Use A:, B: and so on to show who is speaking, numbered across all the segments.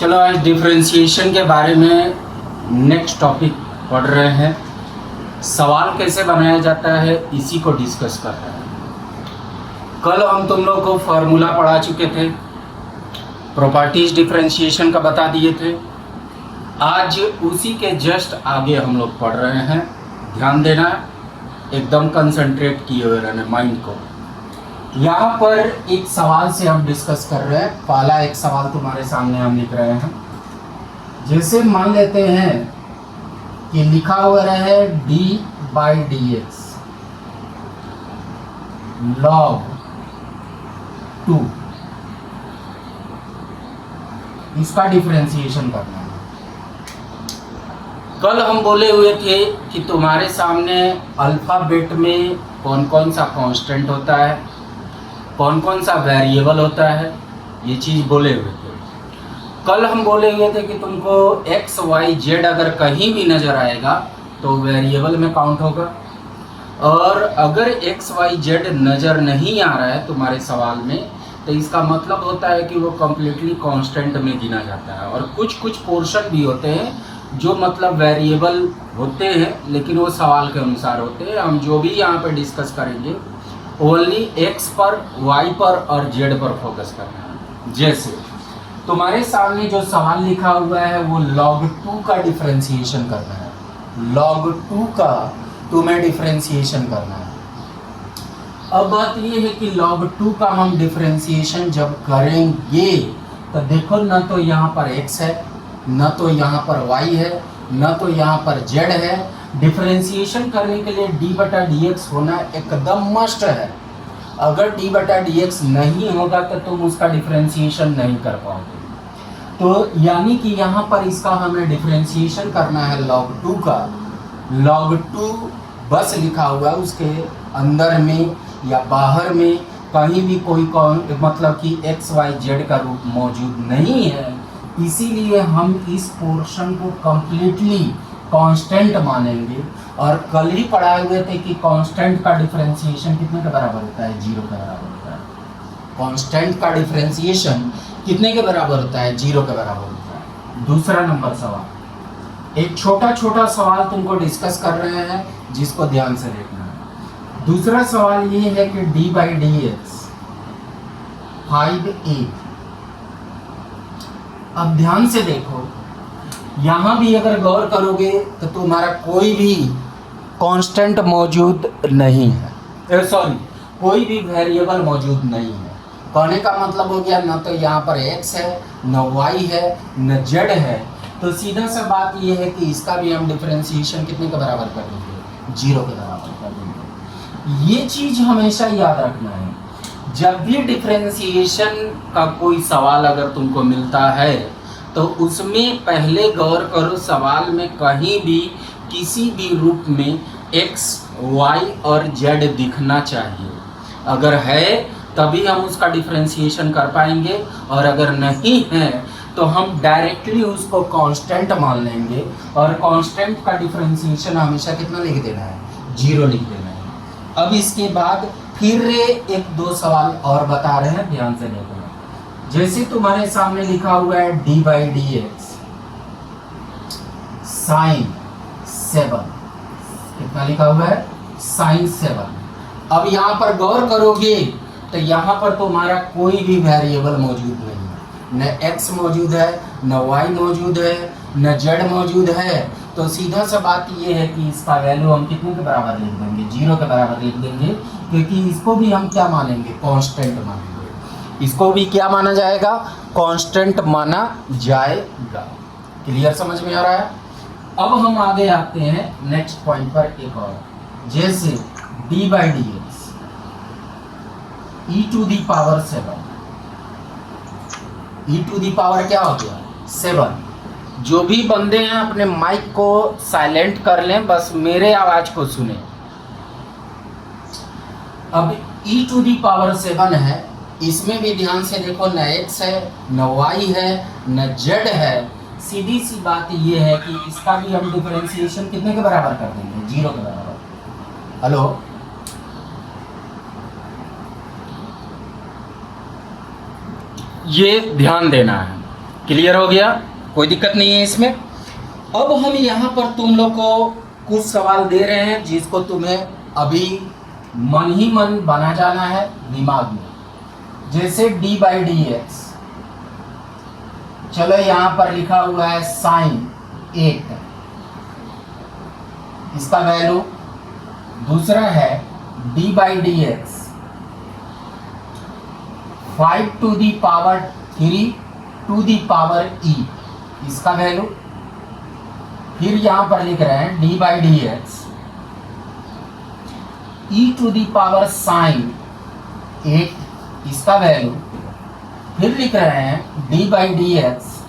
A: चलो आज डिफरेंशिएशन के बारे में नेक्स्ट टॉपिक पढ़ रहे हैं। सवाल कैसे बनाया जाता है इसी को डिस्कस कर रहे हैं। कल हम तुम लोग को फार्मूला पढ़ा चुके थे, प्रॉपर्टीज डिफरेंशिएशन का बता दिए थे। आज उसी के जस्ट आगे हम लोग पढ़ रहे हैं। ध्यान देना, एकदम कंसंट्रेट किए हुए रहना माइंड को। यहाँ पर एक सवाल से हम डिस्कस कर रहे हैं। पहला एक सवाल तुम्हारे सामने हम लिख रहे हैं। जैसे मान लेते हैं कि लिखा हुआ है d/dx log 2, इसका डिफरेंशिएशन करना है। कल हम बोले हुए थे कि तुम्हारे सामने अल्फ़ाबेट में कौन कौन सा कांस्टेंट होता है, कौन कौन सा वेरिएबल होता है, ये चीज़ बोले हुए थे। कल हम बोले हुए थे कि तुमको x, y, z अगर कहीं भी नज़र आएगा तो वेरिएबल में काउंट होगा, और अगर x, y, z नज़र नहीं आ रहा है तुम्हारे सवाल में तो इसका मतलब होता है कि वो कम्प्लीटली कांस्टेंट में गिना जाता है। और कुछ कुछ पोर्शन भी होते हैं जो मतलब वेरिएबल होते हैं लेकिन वो सवाल के अनुसार होते हैं। हम जो भी यहाँ पे डिस्कस करेंगे ओनली x पर, y पर और z पर फोकस करना है। जैसे तुम्हारे सामने जो सवाल लिखा हुआ है वो log 2 का डिफरेंशिएशन करना है। log 2 का तुम्हें डिफरेंशिएशन करना है। अब बात ये है कि log 2 का हम डिफरेंशिएशन जब करेंगे तो देखो, ना तो यहाँ पर x है, ना तो यहाँ पर y है, ना तो यहाँ पर z है। डिफरेंशिएशन करने के लिए d/dx होना एकदम मस्ट है। अगर d/dx नहीं होगा तो तुम उसका डिफरेंशिएशन नहीं कर पाओगे। तो यानी कि यहाँ पर इसका हमें डिफरेंशिएशन करना है log 2 का। log 2 बस लिखा हुआ है, उसके अंदर में या बाहर में कहीं भी कोई मतलब कि x, y, z का रूप मौजूद नहीं है, इसीलिए हम इस पोर्शन को कम्प्लीटली कांस्टेंट मानेंगे। और कल ही पढ़ाए हुए थे कि कांस्टेंट का डिफरेंशिएशन कितने के बराबर होता है? 0 के बराबर होता है। कांस्टेंट का डिफरेंशिएशन कितने के बराबर होता है? 0 के बराबर होता है। दूसरा नंबर सवाल, एक छोटा छोटा सवाल तुमको डिस्कस कर रहे हैं जिसको ध्यान से देखना है। दूसरा सवाल ये है कि d/dx 5a। अब ध्यान से देखो, यहाँ भी अगर गौर करोगे तो तुम्हारा कोई भी कांस्टेंट मौजूद नहीं है, सॉरी कोई भी वेरिएबल मौजूद नहीं है। कहने का मतलब हो गया ना तो यहाँ पर x है, न y है, न z है। तो सीधा सा बात ये है कि इसका भी हम डिफरेंशिएशन कितने के बराबर कर देंगे? 0 के बराबर कर देंगे। ये चीज़ हमेशा याद रखना है। जब भी डिफरेंशिएशन का कोई सवाल अगर तुमको मिलता है तो उसमें पहले गौर करो, सवाल में कहीं भी किसी भी रूप में x, y और z दिखना चाहिए। अगर है तभी हम उसका डिफरेंशिएशन कर पाएंगे, और अगर नहीं है तो हम डायरेक्टली उसको कांस्टेंट मान लेंगे। और कांस्टेंट का डिफरेंशिएशन हमेशा कितना लिख देना है? 0 लिख देना है। अब इसके बाद फिर एक दो सवाल और बता रहे हैं, ध्यान से देखो। जैसे तुम्हारे सामने लिखा हुआ है d/dx sin 7, कितना लिखा हुआ है? sin 7। अब यहाँ पर गौर करोगे तो यहाँ पर तुम्हारा कोई भी वेरिएबल मौजूद नहीं है। न x मौजूद है, न y मौजूद है, न z मौजूद है। तो सीधा सा बात ये है कि इसका वैल्यू हम कितने के बराबर लिख देंगे? 0 के बराबर लिख देंगे, क्योंकि इसको भी हम क्या मानेंगे? कांस्टेंट मानेंगे। इसको भी क्या माना जाएगा? कांस्टेंट माना जाएगा। क्लियर, समझ में आ रहा है? अब हम आगे आते हैं नेक्स्ट पॉइंट पर एक और। जैसे d/dx e⁻7, e⁻ क्या हो गया? 7। जो भी बंदे हैं अपने माइक को साइलेंट कर लें, बस मेरे आवाज को सुने। अब e⁻7 है, इसमें भी ध्यान से देखो, न x है, न y है, न z है। सीधी सी बात ये है कि इसका भी हम डिफरेंशिएशन कितने के बराबर कर देंगे? 0 के बराबर। हेलो, ये ध्यान देना है। क्लियर हो गया? कोई दिक्कत नहीं है इसमें। अब हम यहाँ पर तुम लोग को कुछ सवाल दे रहे हैं जिसको तुम्हें अभी मन ही मन बना जाना है दिमाग में। जैसे डी बाई डी एक्स, चलो यहाँ पर लिखा हुआ है साइन 8, इसका वैल्यू। दूसरा है d by d x 5 to the power 3 to the power e, इसका वैल्यू। फिर यहां पर लिख रहे हैं d by d x e to the power sine 8, इसका वैल्यू। फिर लिख रहे हैं d by d x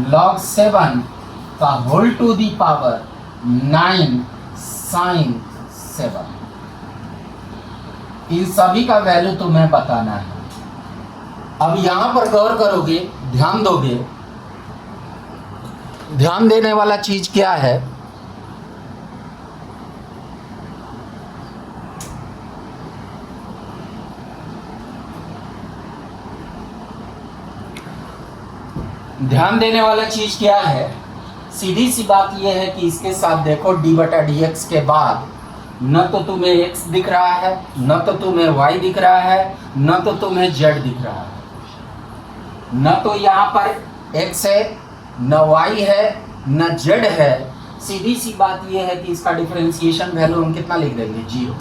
A: log 7 का whole to the power 9 sine 7। इन सभी का वैल्यू तुम्हें बताना है। अब यहां पर गौर करोगे, ध्यान दोगे, ध्यान देने वाला चीज क्या है? ध्यान देने वाला चीज क्या है? सीधी सी बात यह है कि इसके साथ देखो डी बटा डी एक्स के बाद न तो तुम्हें x दिख रहा है, न तो तुम्हें y दिख रहा है, न तो तुम्हें z दिख रहा है। न तो यहाँ पर x है, न y है, न z है। सीधी सी बात यह है कि इसका डिफरेंशिएशन वैल्यू हम कितना लिख देंगे? 0।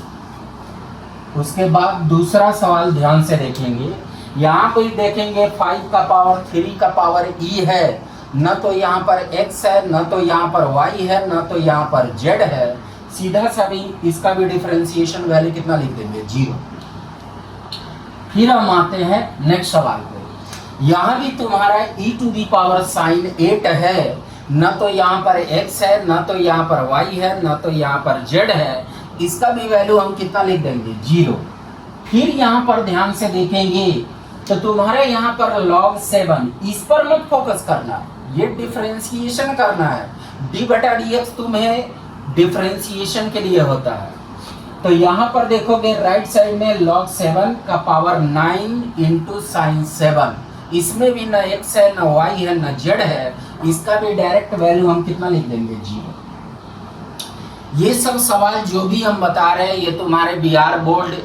A: उसके बाद दूसरा सवाल ध्यान से देखेंगे। यहाँ पर देखेंगे 5 का पावर 3 का पावर e है, न तो यहाँ पर x है, न तो यहाँ पर y है, न तो यहाँ पर z है। सीधा सा भी इसका भी डिफरेंशिएशन वैल्यू कितना लिख देंगे? 0। फिर हम आते हैं नेक्स्ट सवाल पे। यहाँ भी तुम्हारा e to the power sine 8 है, न तो यहाँ पर x है, न तो यहाँ पर y है, न तो यहाँ पर z है। इसका भी वैल्यू हम कितना लिख देंगे? 0। फिर यहाँ पर ध्यान से देखेंगे तो तुम्हारा यहाँ पर log 7, इस पर मत फोकस करना, ये डिफरेंशिएशन करना है। डी बटा डी एक्स तुम्हें डिफरेंशिएशन के लिए होता है। तो यहाँ पर देखोगे राइट साइड में log 7 का पावर 9 इंटू साइन 7, इसमें भी न x है, न y है, न z है। इसका भी डायरेक्ट वैल्यू हम कितना लिख देंगे? 0। ये सब सवाल जो भी हम बता रहे हैं ये तुम्हारे बिहार बोर्ड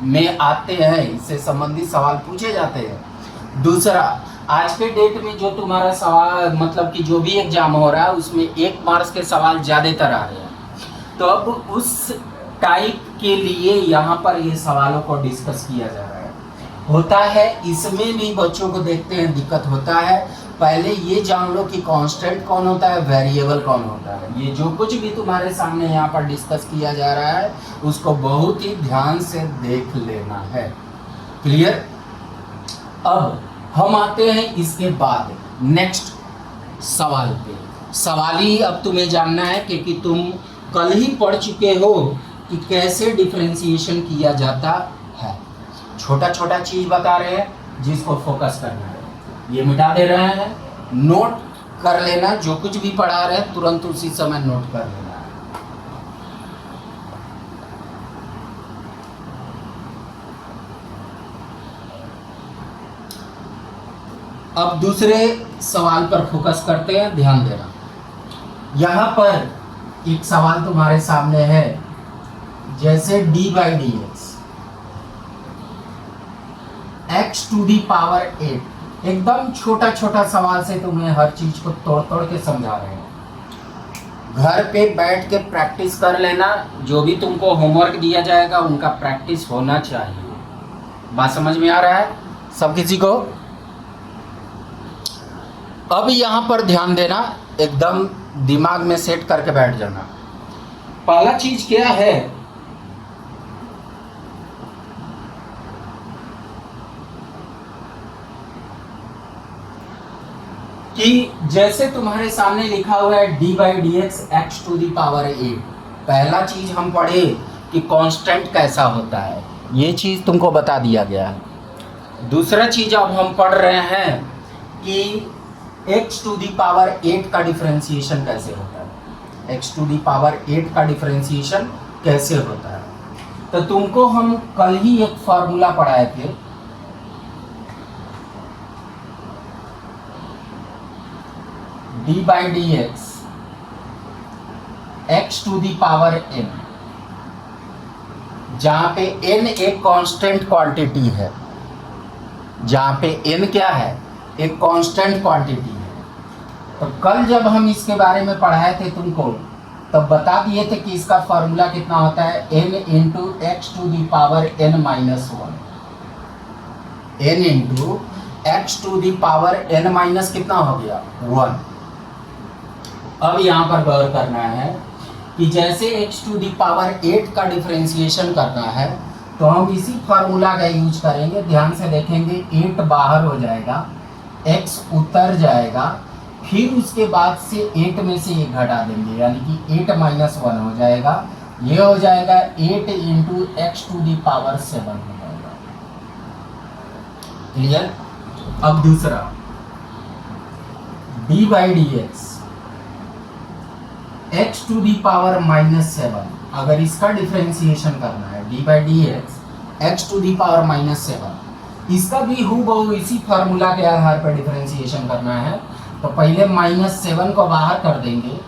A: में आते हैं, इससे संबंधित सवाल पूछे जाते हैं। दूसरा, आज के डेट में जो तुम्हारा सवाल मतलब कि जो भी एग्जाम हो रहा है उसमें 1 मार्क्स के सवाल ज़्यादातर आ रहे हैं। तो अब उस टाइप के लिए यहाँ पर ये सवालों को डिस्कस किया जा रहा है। होता है इसमें भी बच्चों को देखते हैं दिक्कत होता है। पहले ये जान लो कि कांस्टेंट कौन होता है, वेरिएबल कौन होता है। ये जो कुछ भी तुम्हारे सामने यहाँ पर डिस्कस किया जा रहा है उसको बहुत ही ध्यान से देख लेना है। क्लियर? अब हम आते हैं इसके बाद नेक्स्ट सवाल पे। सवाल ही अब तुम्हें जानना है क्योंकि तुम कल ही पढ़ चुके हो कि कैसे डिफरेंशिएशन किया जाता है। छोटा छोटा चीज बता रहे हैं जिसको फोकस करना है। ये मिटा दे रहे हैं, नोट कर लेना, जो कुछ भी पढ़ा रहे हैं तुरंत उसी समय नोट कर लेना है। अब दूसरे सवाल पर फोकस करते हैं, ध्यान देना। यहाँ पर एक सवाल तुम्हारे सामने है, जैसे d by d x to the power 8। एकदम छोटा छोटा सवाल से तुम्हें हर चीज को तोड़ तोड़ के समझा रहे हैं। घर पे बैठ के प्रैक्टिस कर लेना, जो भी तुमको होमवर्क दिया जाएगा उनका प्रैक्टिस होना चाहिए। बात समझ में आ रहा है सब किसी को? अब यहाँ पर ध्यान देना, एकदम दिमाग में सेट करके बैठ जाना। पहला चीज क्या है कि जैसे तुम्हारे सामने लिखा हुआ है d by d x to the power 8। पहला चीज हम पढ़े कि कांस्टेंट कैसा होता है, ये चीज तुमको बता दिया गया है। दूसरा चीज अब हम पढ़ रहे हैं कि x टू दी पावर 8 का डिफरेंशिएशन कैसे होता है। x टू दी पावर 8 का डिफरेंशिएशन कैसे होता है, तो तुमको हम कल ही एक फार्मूला पढ़ाए थे। D by d x x to the power n, जहां पे n एक कांस्टेंट क्वांटिटी है, जहां पे n क्या है, एक कांस्टेंट क्वांटिटी है। तो कल जब हम इसके बारे में पढ़ाए थे तुमको, तब बता दिए थे कि इसका फॉर्मूला कितना होता है, n into x to the power n minus one, n into x to the power n minus कितना हो गया, 1। अब यहाँ पर गौर करना है कि जैसे x टू दी पावर 8 का डिफरेंशिएशन करना है, तो हम इसी फार्मूला का यूज करेंगे। ध्यान से देखेंगे, 8 बाहर हो जाएगा, x उतर जाएगा, फिर उसके बाद से 8 में से 1 घटा देंगे, यानी कि 8 माइनस 1 हो जाएगा। ये हो जाएगा 8 into x to the power 7 हो जाएगा। क्लियर। अब दूसरा d by d x to the power minus 7, अगर इसका डिफरेंशिएशन करना है, d by d x to the power minus 7, इसका भी हूबहू इसी फार्मूला के आधार पर डिफरेंशिएशन करना है। तो पहले -7 को बाहर कर देंगे,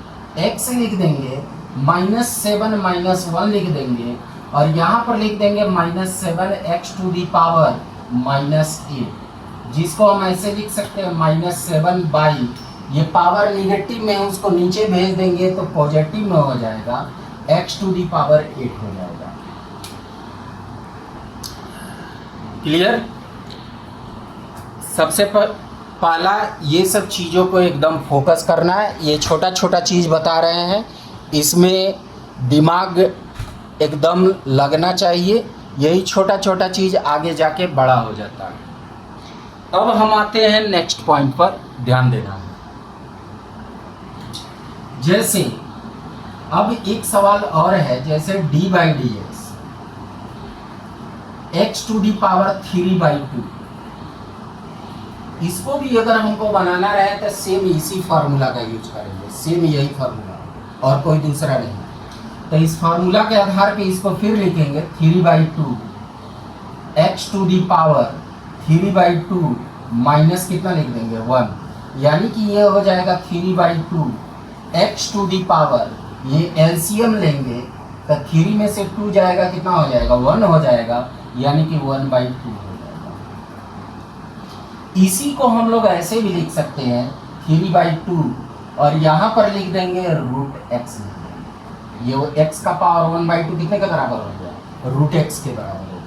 A: x लिख देंगे, -7 माइनस 1 लिख देंगे, और यहाँ पर लिख देंगे -7 एक्स टू दी पावर -8, जिसको हम ऐसे लिख सकते हैं -7 बाई, ये पावर निगेटिव में है उसको नीचे भेज देंगे तो पॉजिटिव में हो जाएगा, x टू दी पावर 8 हो जाएगा। क्लियर। सबसे पहला ये सब चीज़ों को एकदम फोकस करना है। ये छोटा छोटा चीज़ बता रहे हैं, इसमें दिमाग एकदम लगना चाहिए। यही छोटा छोटा चीज़ आगे जाके बड़ा हो जाता है। अब हम आते हैं नेक्स्ट पॉइंट पर, ध्यान देना है। जैसे अब एक सवाल और है, जैसे d by d x to the power 3/2, इसको भी अगर हमको बनाना रहे तो सेम इसी फार्मूला का यूज करेंगे, सेम यही फार्मूला और कोई दूसरा नहीं। तो इस फार्मूला के आधार पे इसको फिर लिखेंगे 3/2 x to the power 3/2 minus कितना लिख देंगे 1, यानी कि ये हो जाएगा 3/2 एक्स टू दी पावर, ये एलसीएम लेंगे तो 3 में से 2 जाएगा, कितना हो जाएगा 1 हो जाएगा, यानी कि 1/2 हो जाएगा। इसी को हम लोग ऐसे भी लिख सकते हैं 3/2, और यहाँ पर लिख देंगे √x, ये वो x का पावर 1/2 कितने के बराबर हो गया, √x के बराबर हो गया।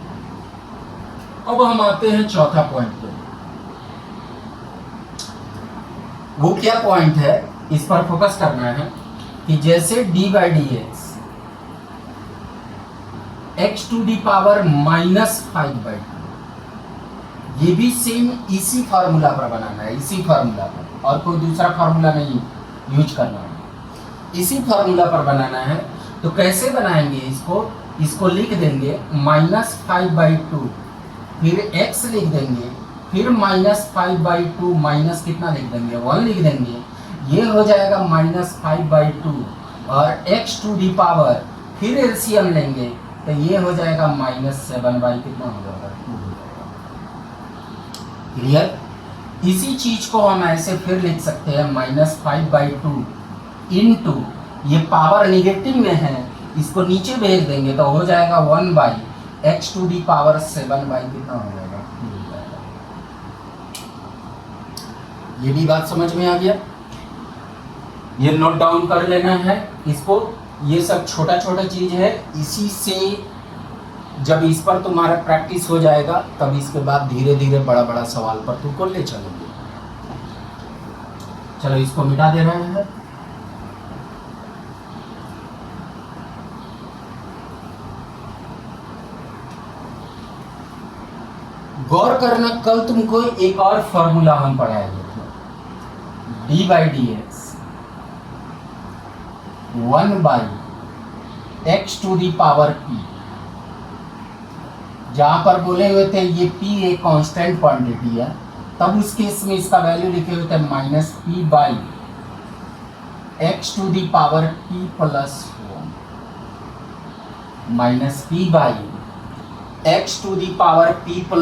A: अब हम आते हैं चौथा पॉइंट पे। वो क्या पॉइंट है, इस पर फोकस करना है कि जैसे d by d x to the power -5/2, ये भी सेम इसी फार्मूला पर बनाना है, इसी फार्मूला पर, और कोई दूसरा फार्मूला नहीं यूज करना है, इसी फार्मूला पर बनाना है। तो कैसे बनाएंगे इसको लिख देंगे -5/2, फिर x लिख देंगे, फिर -5/2 माइनस कितना लिख देंगे 1 लिख देंगे, ये हो जाएगा -5/2, और x टू दी पावर फिर एलसीएम लेंगे तो ये हो जाएगा -7 कितना हो जाएगा 2 हो जाएगा। क्लियर। इसी चीज को हम ऐसे फिर लिख सकते हैं -5/2 इंटू, ये पावर निगेटिव में है, इसको नीचे भेज देंगे तो हो जाएगा 1/x टू दी पावर 7 कितना हो जाएगा 2 हो जाएगा। ये भी बात समझ में आ गया, ये नोट डाउन कर लेना है इसको। ये सब छोटा छोटा चीज है, इसी से जब इस पर तुम्हारा प्रैक्टिस हो जाएगा तब इसके बाद धीरे धीरे बड़ा बड़ा सवाल पर तुमको ले चलेंगे। चलो इसको मिटा दे रहे हैं। गौर करना, कल तुमको एक और फॉर्मूला हम पढ़ाएंगे, d by d x 1/x to the power p, जहां पर बोले हुए थे ये p एक कांस्टेंट क्वांटिटी है, तब उस केस में इसका वैल्यू लिखे हुए थे -p/x to the power p + 1, -p/x to the power p +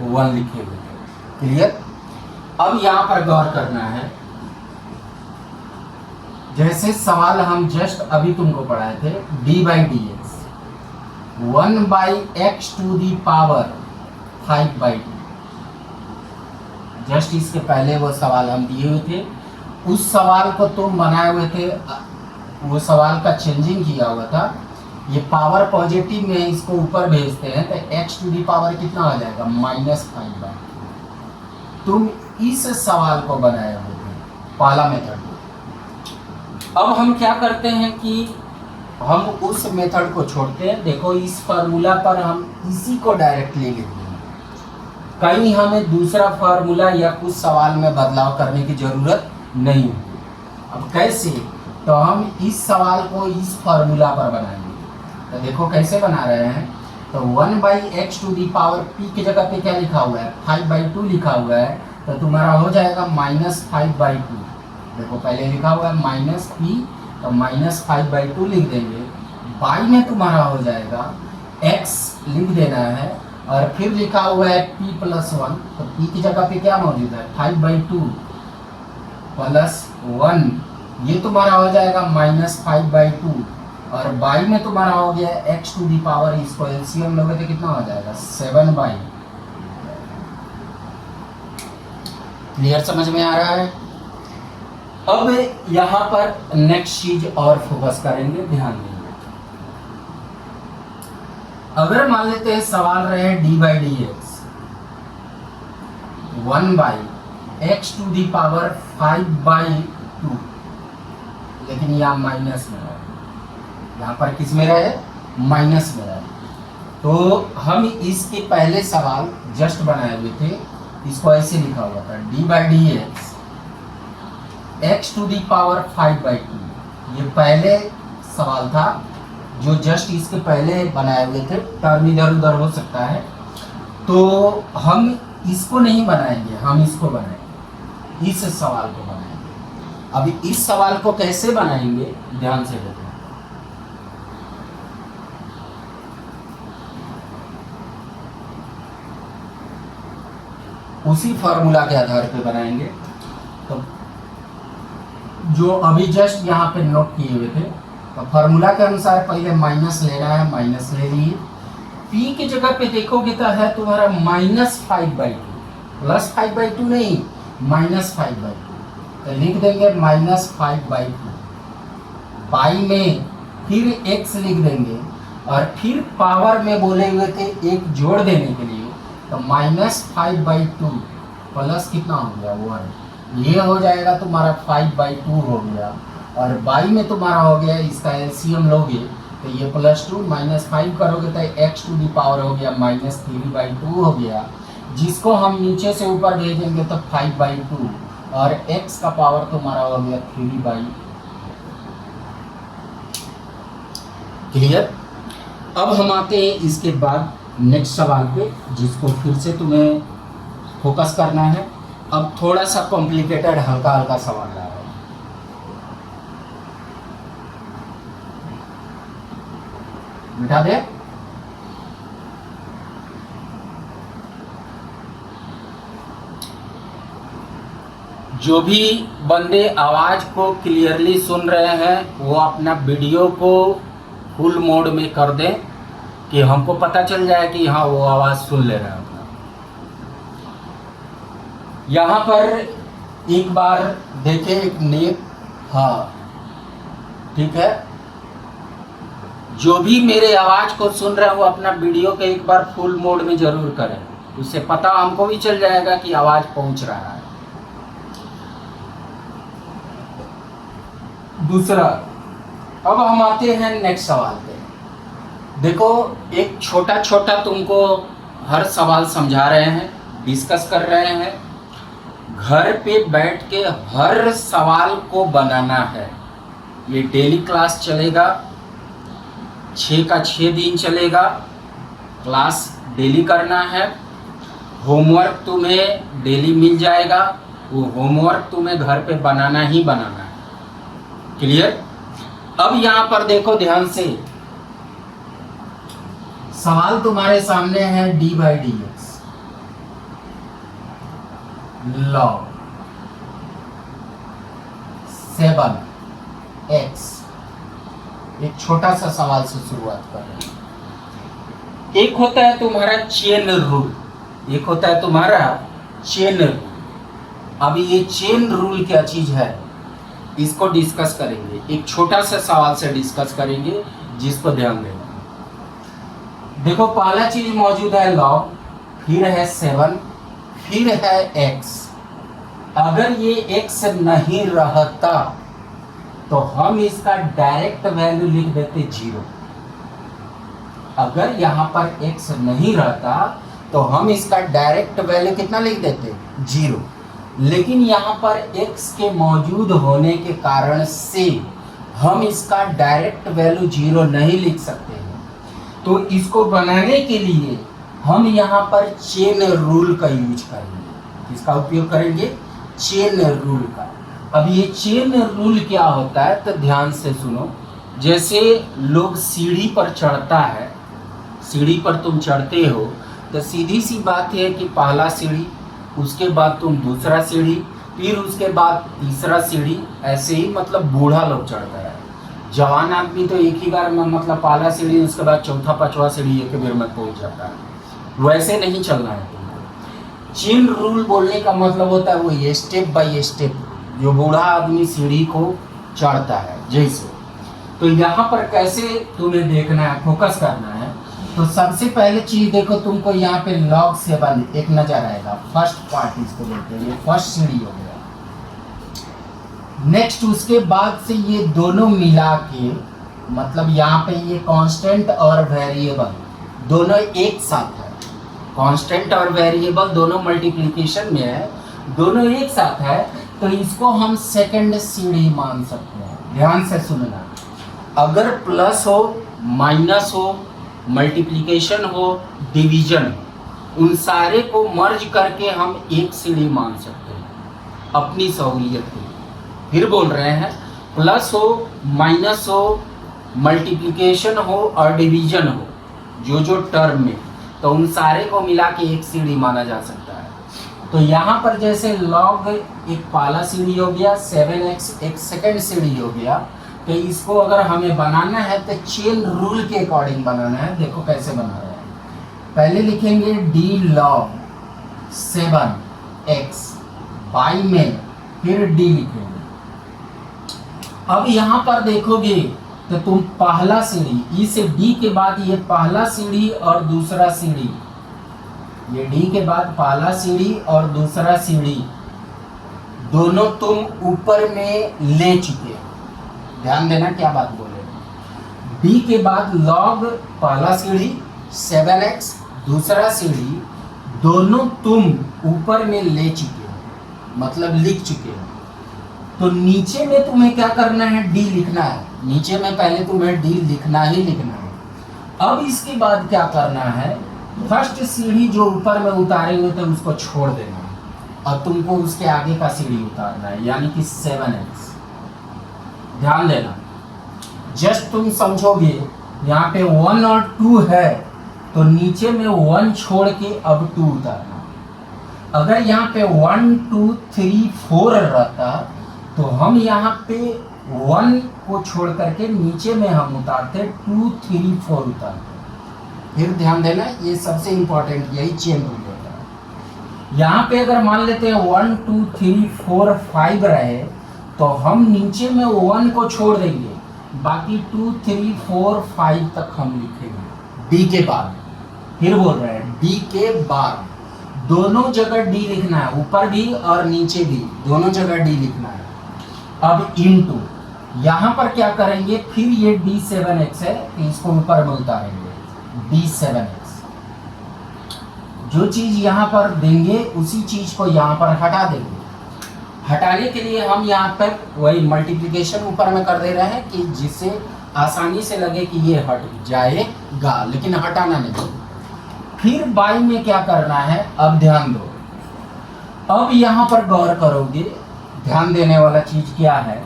A: 1 लिखे हुए थे। क्लियर। अब यहाँ पर गौर करना है, जैसे सवाल हम जस्ट अभी तुमको पढ़ाए थे, d by d x 1/x to the power 5/2। Just इसके पहले वो सवाल हम दिए हुए थे, उस सवाल को तुम बनाए हुए थे, वो सवाल का चेंजिंग किया हुआ था। ये पावर पॉजिटिव में इसको ऊपर भेजते हैं तो x टू दी पावर कितना आ जाएगा -5/2। तुम इस सवाल को बनाए हुए थे पहला मेथड। अब हम क्या करते हैं कि हम उस मेथड को छोड़ते हैं। देखो इस फार्मूला पर हम इसी को डायरेक्टली लिख देंगे, कहीं हमें दूसरा फार्मूला या कुछ सवाल में बदलाव करने की जरूरत नहीं होगी। अब कैसे, तो हम इस सवाल को इस फार्मूला पर बनाएंगे। तो देखो कैसे बना रहे हैं, तो 1/x to the power p की जगह पे क्या लिखा हुआ है 5/2 लिखा हुआ है, तो तुम्हारा हो जाएगा -5/2। देखो पहले लिखा हुआ है -p, तो -5/2 लिख देंगे। बाई में तुम्हारा हो जाएगा x लिख देना है, और फिर लिखा हुआ है p+1, तो p की जगह पे क्या मौजूद है 5/2 + 1, ये तुम्हारा हो जाएगा -5/2, और बाई में तुम्हारा हो गया x टू दी पावर, इसको एलसीएम लोगे तो कितना हो जाएगा 7/। क्लियर, समझ में आ रहा है। अब यहाँ पर नेक्स्ट चीज और फोकस करेंगे, ध्यान देंगे। अगर मान लेते हैं सवाल रहे d by d x 1/x to the power 5/2, लेकिन यहाँ माइनस में रहे, यहाँ पर किस में रहे माइनस में रहे, तो हम इसके पहले सवाल जस्ट बनाए हुए थे, इसको ऐसे लिखा हुआ था d by d x x to the power 5/2। ये पहले सवाल था जो जस्ट इसके पहले बनाए हुए थे, टर्म इधर उधर हो सकता है, तो हम इसको नहीं बनाएंगे, हम इसको बनाएंगे, इस सवाल को बनाएंगे। अभी इस सवाल को कैसे बनाएंगे ध्यान से देखो। उसी फार्मूला के आधार पे बनाएंगे। तो जो अभी जस्ट यहाँ पे नोट किए हुए थे, तो फार्मूला के अनुसार पहले माइनस लेना है, माइनस ले लिए। p की जगह पे देखोगे तो है तुम्हारा -5/2, +5/2 नहीं -5/2, तो लिख देंगे -5/2। पाई में फिर x लिख देंगे, और फिर पावर में बोले हुए थे एक जोड़ देने के लिए, तो -5/2 प्लस कितना हो गया 1, ये हो जाएगा तुम्हारा 5/2 हो गया, और बाई में तुम्हारा हो गया, इसका एलसीएम लोगे तो ये +2 -5 करोगे तो x टू दी पावर हो गया -3/2 हो गया, जिसको हम नीचे से ऊपर भेजेंगे तो 5/2, और x का पावर तुम्हारा हो गया 3/। क्लियर। अब हम आते हैं इसके बाद नेक्स्ट सवाल पे, जिसको फिर से तुम्हें फोकस करना है। अब थोड़ा सा कॉम्प्लिकेटेड हल्का हल्का सवाल आ रहा है। मिटा दे। जो भी बंदे आवाज को क्लियरली सुन रहे हैं वो अपना वीडियो को फुल मोड में कर दें, कि हमको पता चल जाए कि हाँ वो आवाज सुन ले रहा है। यहाँ पर एक बार देखें एक नेक, हाँ ठीक है, जो भी मेरे आवाज को सुन रहे हैं वो अपना वीडियो के एक बार फुल मोड में जरूर करें, उससे पता हमको भी चल जाएगा कि आवाज पहुंच रहा है। दूसरा, अब हम आते हैं नेक्स्ट सवाल पे। देखो एक छोटा छोटा तुमको हर सवाल समझा रहे हैं, डिस्कस कर रहे हैं, घर पे बैठ के हर सवाल को बनाना है। ये डेली क्लास चलेगा, 6 का 6 दिन चलेगा, क्लास डेली करना है। होमवर्क तुम्हें डेली मिल जाएगा, वो होमवर्क तुम्हें घर पे बनाना ही बनाना है। क्लियर। अब यहाँ पर देखो ध्यान से, सवाल तुम्हारे सामने है d by d x log 7 x. एक छोटा सा सवाल से शुरुआत कर रहे हैं। एक होता है तुम्हारा चेन रूल, एक होता है तुम्हारा चेन रूल। अब ये चेन रूल क्या चीज है, इसको डिस्कस करेंगे। एक छोटा सा सवाल से डिस्कस करेंगे जिसको ध्यान देना। देखो पहला चीज मौजूद है लॉग, फिर है 7, फिर है x। अगर ये x नहीं रहता तो हम इसका डायरेक्ट वैल्यू लिख देते 0। अगर यहाँ पर x नहीं रहता तो हम इसका डायरेक्ट वैल्यू कितना लिख देते 0। लेकिन यहाँ पर x के मौजूद होने के कारण से हम इसका डायरेक्ट वैल्यू 0 नहीं लिख सकते हैं। तो इसको बनाने के लिए हम यहाँ पर चेन रूल का यूज करेंगे। किसका उपयोग करेंगे, चेन रूल का। अब ये चेन रूल क्या होता है तो ध्यान से सुनो। जैसे लोग सीढ़ी पर चढ़ता है, सीढ़ी पर तुम चढ़ते हो तो सीधी सी बात है कि पहला सीढ़ी, उसके बाद तुम दूसरा सीढ़ी, फिर उसके बाद तीसरा सीढ़ी, ऐसे ही मतलब बूढ़ा लोग चढ़ता है। जवान आदमी तो एक ही बार में मतलब पहला सीढ़ी, उसके बाद चौथा पांचवा सीढ़ी एक बार में पहुंच जाता है। वैसे नहीं चलना है तुमको। चेन रूल बोलने का मतलब होता है वो ये स्टेप बाय स्टेप जो बूढ़ा आदमी सीढ़ी को चढ़ता है जैसे। तो यहाँ पर कैसे तुम्हें देखना है, फोकस करना है। तो सबसे पहले चीज देखो, तुमको यहाँ पे log 7 एक नजर आएगा। फर्स्ट पार्ट इसको बोलते हैं, ये फर्स्ट सीढ़ी हो गया। नेक्स्ट उसके बाद से ये दोनों मिला के मतलब यहाँ पे ये कांस्टेंट और वेरिएबल दोनों एक साथ है। कांस्टेंट और वेरिएबल दोनों मल्टीप्लिकेशन में है, दोनों एक साथ है। तो इसको हम सेकंड सीढ़ी मान सकते हैं। ध्यान से सुनना, अगर प्लस हो, माइनस हो, मल्टीप्लिकेशन हो, डिवीजन हो, उन सारे को मर्ज करके हम एक सीढ़ी मान सकते हैं अपनी सहूलियत के लिए। फिर बोल रहे हैं, प्लस हो, माइनस हो, मल्टीप्लिकेशन हो और डिवीजन हो, जो जो टर्म में, तो उन सारे को मिला के एक सीढ़ी माना जा सकता है। तो यहाँ पर जैसे लॉग एक पहला सीढ़ी हो गया, 7x एक सेकंड सीढ़ी हो गया। तो इसको अगर हमें बनाना है तो चेन रूल के अकॉर्डिंग बनाना है। देखो कैसे बना रहे हैं। पहले लिखेंगे d log 7x बाई में, फिर d लिखेंगे। अब यहाँ पर देखोगे तो तुम पहला सीढ़ी, ई से d के बाद ये पहला सीढ़ी और दूसरा सीढ़ी, ये d के बाद पहला सीढ़ी और दूसरा सीढ़ी दोनों तुम ऊपर में ले चुके हो। ध्यान देना क्या बात बोले। d के बाद log पहला सीढ़ी, 7x दूसरा सीढ़ी, दोनों तुम ऊपर में ले चुके हो, मतलब लिख चुके हो। तो नीचे में तुम्हें क्या करना है, d लिखना है। नीचे में पहले तुम्हें d लिखना ही लिखना है। अब इसके बाद क्या करना है, फर्स्ट सीढ़ी जो ऊपर में उतारे हुए थे उसको छोड़ देना है और तुमको उसके आगे का सीढ़ी उतारना है, यानी कि 7x। ध्यान देना, जस्ट तुम समझोगे यहाँ पे 1 और 2 है तो नीचे में 1 छोड़ के अब 2 उतारना। अगर यहाँ पे 1 2 3 4 रहता तो हम यहाँ पे 1 को छोड़ करके नीचे में हम उतारते 2 3 4 उतारते। फिर ध्यान देना, ये सबसे इंपॉर्टेंट यही चेन रूल होता है। यहाँ पे अगर मान लेते हैं 1 2 3 4 5 रहे तो हम नीचे में 1 को छोड़ देंगे, बाकी 2 3 4 5 तक हम लिखेंगे डी के बाद। फिर बोल रहे हैं डी के बाद दोनों जगह डी लिखना है, ऊपर भी और नीचे भी दोनों जगह डी लिखना है। अब इनटू यहाँ पर क्या करेंगे, फिर ये d7x है इसको ऊपर में उतारेंगे d7x। जो चीज यहाँ पर देंगे उसी चीज को यहाँ पर हटा देंगे। हटाने के लिए हम यहाँ पर वही मल्टीप्लिकेशन ऊपर में कर दे रहे हैं कि जिससे आसानी से लगे कि ये हट जाएगा, लेकिन हटाना नहीं। फिर बाई में क्या करना है, अब ध्यान दो। अब यहाँ पर गौर करोगे, ध्यान देने वाला चीज क्या है,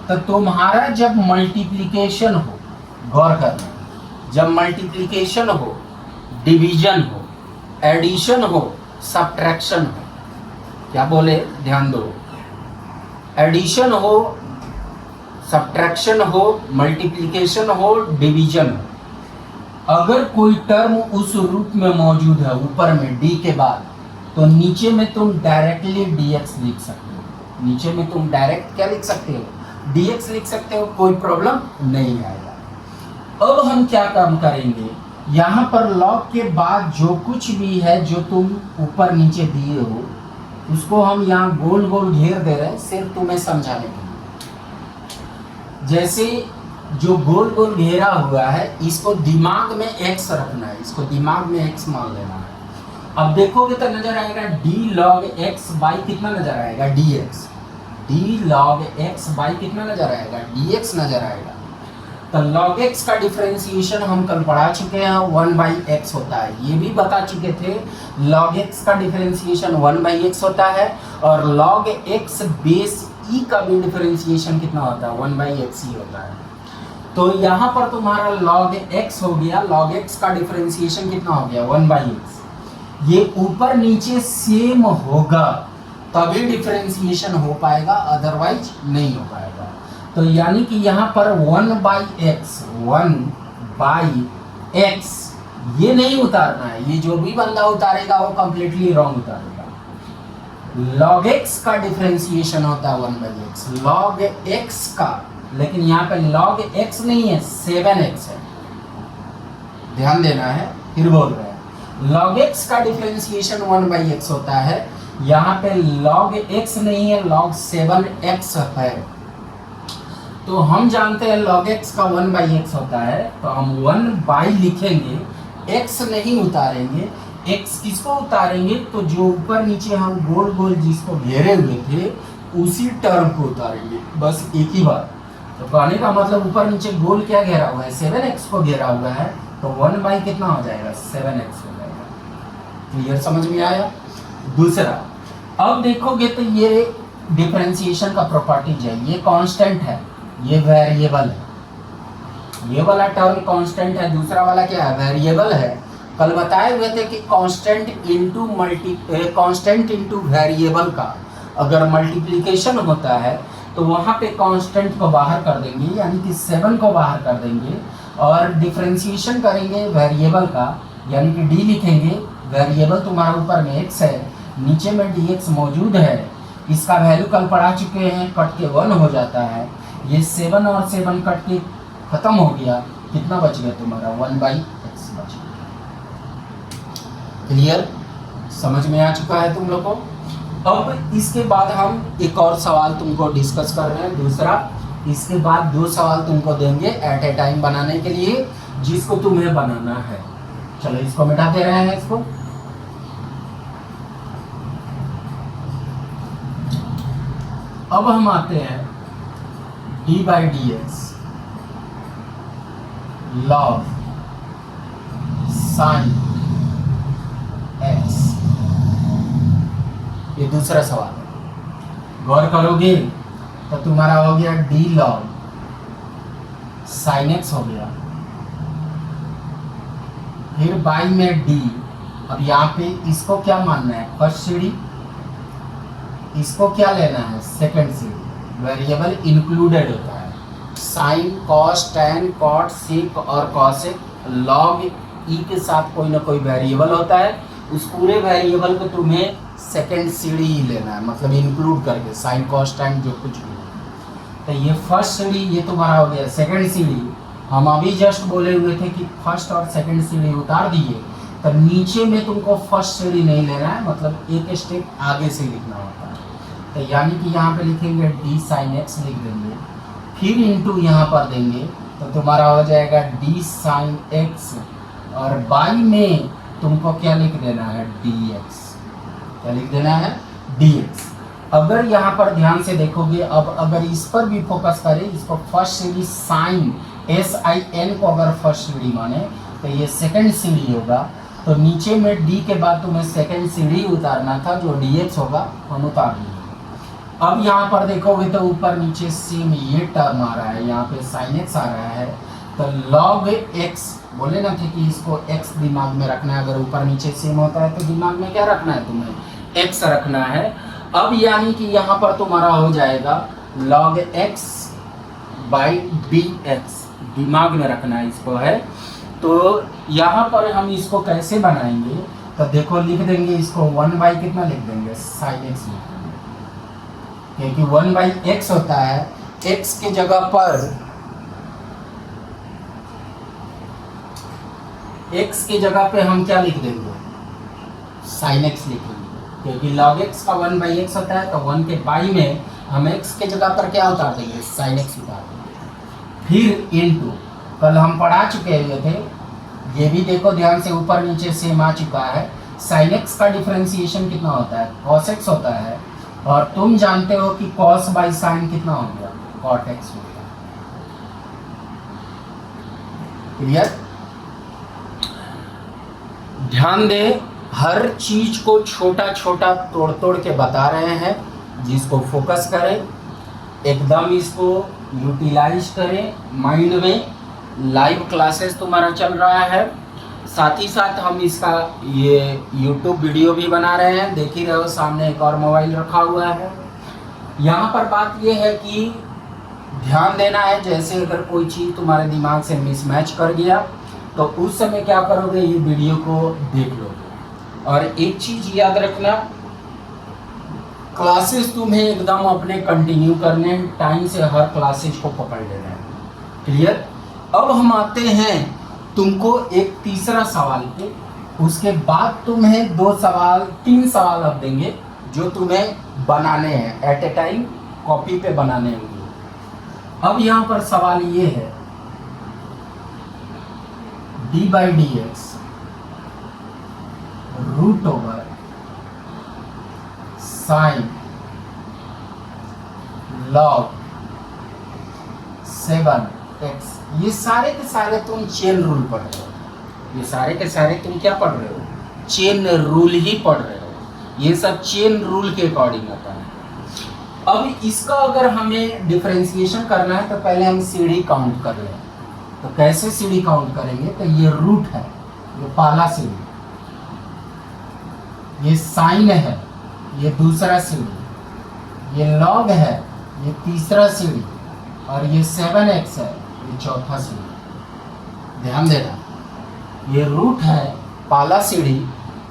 A: तो तुम्हारा जब मल्टीप्लिकेशन हो, गौर करना, जब मल्टीप्लिकेशन हो, डिवीजन हो, एडिशन हो, सब्ट्रैक्शन हो, क्या बोले ध्यान दो, एडिशन हो, सब्ट्रैक्शन हो, मल्टीप्लिकेशन हो, डिवीजन हो, अगर कोई टर्म उस रूप में मौजूद है ऊपर में डी के बाद, तो नीचे में तुम डायरेक्टली dx लिख सकते हो। नीचे में तुम डायरेक्ट क्या लिख सकते हो, dx लिख सकते हो, कोई प्रॉब्लम नहीं आएगा। अब हम क्या काम करेंगे, यहाँ पर लॉग के बाद जो कुछ भी है जो तुम ऊपर नीचे दिए हो उसको हम यहाँ गोल गोल घेर दे रहे हैं सिर्फ तुम्हें समझाने के लिए। जैसे जो गोल गोल घेरा हुआ है इसको दिमाग में x रखना है, इसको दिमाग में x मान लेना है। अब देखोगे तो नजर आएगा d log x बाई कितना नजर आएगा, dx। d log x by कितना नजर आएगा, dx नजर आएगा। तो log x का डिफरेंशिएशन हम कल पढ़ा चुके हैं, 1/x होता है। ये भी बता चुके थे log x का डिफरेंशिएशन 1/x होता है, और log x बेस e का भी डिफरेंशिएशन कितना होता है, 1/x ही होता है। तो यहाँ पर तुम्हारा log x हो गया, log x का डिफरेंशिएशन कितना हो गया, 1/x। ये ऊपर नीचे सेम होगा तभी डिफरेंशिएशन हो पाएगा, अदरवाइज नहीं हो पाएगा। तो यानी कि यहाँ पर 1/x ये नहीं उतारना है, ये जो भी बंदा उतारेगा वो कंप्लीटली रॉन्ग उतारेगा। log x का डिफरेंशिएशन होता है 1/x, log x का, लेकिन यहाँ पे log x नहीं है, 7x है, ध्यान देना है, फिर बोल रहे हैं। log x का डिफरेंशिएशन 1/x होता है, यहाँ पे log x नहीं है, log 7x है। तो हम जानते हैं log x का 1/x होता है, तो हम 1 लिखेंगे, x नहीं उतारेंगे। x किसको उतारेंगे, तो जो ऊपर नीचे हम गोल गोल जिसको घेरे हुए थे उसी टर्म को उतारेंगे, बस एक ही बार। तो कहने का मतलब ऊपर नीचे गोल क्या घेरा हुआ है, 7x को घेरा हुआ है, तो 1 कितना हो जाएगा, 7x हो जाएगा। क्लियर, समझ में आया। दूसरा, अब देखोगे तो ये डिफरेंशिएशन का प्रॉपर्टीज है, ये कांस्टेंट है, ये वेरिएबल है, ये वाला टर्म कांस्टेंट है, दूसरा वाला क्या है, वेरिएबल है। कल बताए हुए थे कि कांस्टेंट इनटू वेरिएबल का अगर मल्टीप्लिकेशन होता है तो वहाँ पे कांस्टेंट को बाहर कर देंगे, यानी कि 7 को बाहर कर देंगे, और डिफरेंशिएशन करेंगे वेरिएबल का, यानी कि d लिखेंगे। वेरिएबल तुम्हारा ऊपर में x है, नीचे में dx मौजूद है, इसका वैल्यू कल पढ़ा चुके हैं, कट के 1 हो जाता है। ये 7 और 7 कट के खत्म हो गया, कितना बच गया तुम्हारा, 1/x बच गया। क्लियर, समझ में आ चुका है तुम लोग को। अब इसके बाद हम एक और सवाल तुमको डिस्कस कर रहे हैं, दूसरा। इसके बाद 2 सवाल तुमको देंगे एट ए टाइम बनाने के लिए, जिसको तुम्हें बनाना है। चलो इसको मिटा दे रहे हैं, इसको। अब हम आते हैं d/dx log sin x, ये दूसरा सवाल है। गौर करोगे तो तुम्हारा हो गया d log sin x हो गया, फिर बाई में d। अब यहाँ पे इसको क्या मानना है, फर्स्ट सीढ़ी, इसको क्या लेना है, सेकंड सीढ़ी। वेरिएबल इंक्लूडेड होता है, sine, cos, tan, cot, sec और कॉसेक। लॉग ई के साथ कोई ना कोई वेरिएबल होता है, उस पूरे वेरिएबल को तुम्हें सेकंड सीढ़ी ही लेना है, मतलब इंक्लूड करके, साइन, कॉस, टैन जो कुछ भी। तो ये फर्स्ट सीढ़ी, ये तुम्हारा हो गया सेकंड सीढ़ी। हम अभी जस्ट बोले हुए थे कि फर्स्ट और सेकंड सीढ़ी उतार दिए, तो नीचे में तुमको फर्स्ट सीढ़ी नहीं लेना है, मतलब एक स्टेप आगे से लिखना होता है। तो यानी कि यहाँ पे लिखेंगे d sin x लिख देंगे, फिर इंटू यहाँ पर देंगे, तो तुम्हारा हो जाएगा d sin x, और बाई में तुमको क्या लिख देना है, dx। क्या लिख देना है, dx। अगर यहाँ पर ध्यान से देखोगे, अब अगर इस पर भी फोकस करें, इसको फर्स्ट सीढ़ी साइन, sin को अगर फर्स्ट सीढ़ी माने तो ये सेकंड सीढ़ी होगा। तो नीचे में d के बाद तुम्हें सेकंड सीढ़ी उतारना था, जो dx होगा, हम उतार देंगे। अब यहाँ पर देखोगे तो ऊपर नीचे सेम ये टर्म आ रहा है, यहाँ पे sin x आ रहा है, तो log x बोले ना थे कि इसको x दिमाग में रखना है। अगर ऊपर नीचे सेम होता है तो दिमाग में क्या रखना है, तुम्हें x रखना है। अब यानी कि यहाँ पर तुम्हारा हो जाएगा log x by d x, दिमाग में रखना इसको है। तो यहाँ पर हम इसको कैसे बनाएंगे, तो देखो लिख देंगे इसको 1 बाई कितना लिख देंगे, साइन एक्स लिख देंगे, क्योंकि 1 बाई एक्स होता है, एक्स के जगह पर एक्स की जगह पे हम क्या लिख देंगे, साइन एक्स लिख देंगे, क्योंकि लॉग एक्स का 1 बाई एक्स होता है, तो 1 के बाई में हम एक्स के जगह पर क्या उतार देंगे, साइन एक्स उतार देंगे। फिर इनटू, कल हम पढ़ा चुके हुए थे, ये भी देखो ध्यान से, ऊपर नीचे सेम आ चुका है। साइन एक्स का डिफरेंशिएशन कितना होता है, कॉस एक्स होता है, और तुम जानते हो कि कॉस बाई साइन कितना हो गया, कॉट एक्स हो गया। क्लियर? ध्यान दे, हर चीज को छोटा छोटा तोड़ तोड़ के बता रहे हैं, जिसको फोकस करें, एकदम इसको यूटिलाइज करें माइंड में। लाइव क्लासेस तुम्हारा चल रहा है, साथ ही साथ हम इसका ये यूट्यूब वीडियो भी बना रहे हैं, देख ही रहे हो, सामने एक और मोबाइल रखा हुआ है। यहाँ पर बात ये है कि ध्यान देना है, जैसे अगर कोई चीज़ तुम्हारे दिमाग से मिसमैच कर गया तो उस समय क्या करोगे, ये वीडियो को देख लोगे। और एक चीज़ याद रखना, क्लासेस तुम्हें एकदम अपने कंटिन्यू करने, टाइम से हर क्लासेस को पकड़ लेना है। क्लियर? अब हम आते हैं तुमको एक तीसरा सवाल पे, उसके बाद तुम्हें 3 सवाल अब देंगे जो तुम्हें बनाने हैं एट ए टाइम, कॉपी पे बनाने होंगे। अब यहाँ पर सवाल ये है, d by d x root over sine log 7x, ये सारे के सारे तुम चेन रूल पढ़ रहे हो, ये सारे के सारे तुम क्या पढ़ रहे हो, चेन रूल ही पढ़ रहे हो। ये सब चेन रूल के अकॉर्डिंग होता है। अब इसका अगर हमें डिफरेंशिएशन करना है तो पहले हम सीढ़ी काउंट कर लें। तो कैसे सीढ़ी काउंट करेंगे, तो ये रूट है, ये पहला सीढ़ी, ये साइन है, ये दूसरा सीढ़ी, ये लॉग है, ये तीसरा सीढ़ी, और ये 7x है, ये चौथा सीढ़ी। ध्यान देना, ये रूट है पहला सीढ़ी,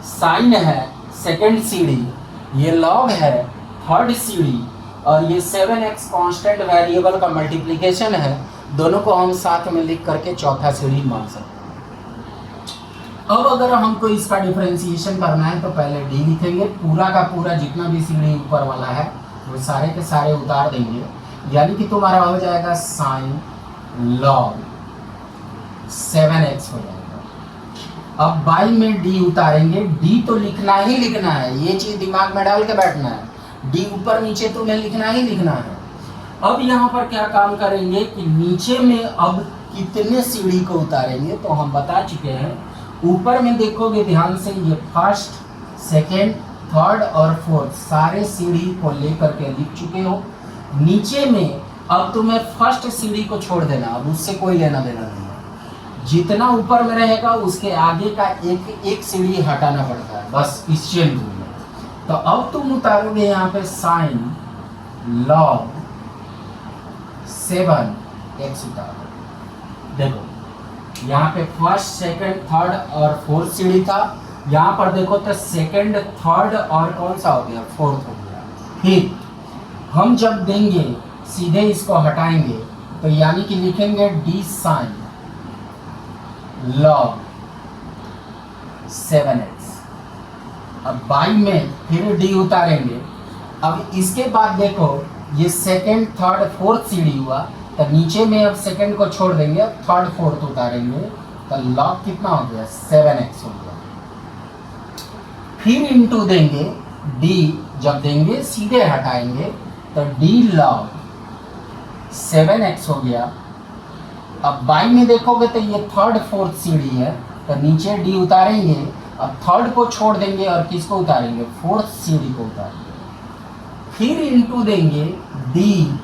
A: साइन है सेकंड सीढ़ी, ये लॉग है थर्ड सीढ़ी, और ये 7x कांस्टेंट वेरिएबल का मल्टीप्लिकेशन है। दोनों को हम साथ में लिख करके चौथा सीढ़ी मान सकते हैं। अब अगर हमको इसका डिफरेंशिएशन करना है तो पहले डी लिखेंगे, पूरा का पूरा जितना भी सीढ़ी ऊपर वाला है वो सारे के सारे उतार देंगे, यानी कि तुम्हारा हो जाएगा साइन लॉग 7x हो जाएगा। अब बाई में डी उतारेंगे, डी तो लिखना ही लिखना है, ये चीज़ दिमाग में डाल के बैठना है, डी ऊपर नीचे तुम्हें लिखना ही लिखना है। अब यहाँ पर क्या काम करेंगे कि नीचे में अब कितने सीढ़ी को उतारेंगे, तो हम बता चुके हैं। ऊपर में देखोगे ध्यान से, ये फर्स्ट सेकेंड थर्ड और फोर्थ सारे सीढ़ी को लेकर के लिख चुके हो। नीचे में अब तुम्हें फर्स्ट सीढ़ी को छोड़ देना, अब उससे कोई लेना देना नहीं है। जितना ऊपर में रहेगा उसके आगे का एक सीढ़ी हटाना पड़ता है, बस इस चेन रूल में। तो अब तुम उतारोगे यहाँ पे साइन लॉग 7x उतारो। देखो यहाँ पे फर्स्ट सेकंड थर्ड और फोर्थ सीढ़ी था, यहाँ पर देखो तो सेकंड थर्ड और कौन सा हो गया, फोर्थ हो गया। फिर हम जब देंगे सीधे इसको हटाएंगे, तो यानी कि लिखेंगे डी साइन लॉग 7x। अब बाई में फिर डी उतारेंगे। अब इसके बाद देखो ये सेकंड थर्ड फोर्थ सीढ़ी हुआ, तो नीचे में अब सेकंड को छोड़ देंगे, थर्ड फोर्थ उतारेंगे, तो लॉग कितना हो गया, 7x हो गया। फिर इंटू देंगे, डी जब देंगे सीधे हटाएंगे, तो डी लॉग 7x हो गया। अब बाई में देखोगे तो ये थर्ड फोर्थ सीढ़ी है, तो नीचे डी उतारेंगे, अब थर्ड को छोड़ देंगे और किसको उतारेंगे, फोर्थ सीढ़ी को उतारेंगे। फिर इंटू देंगे डी,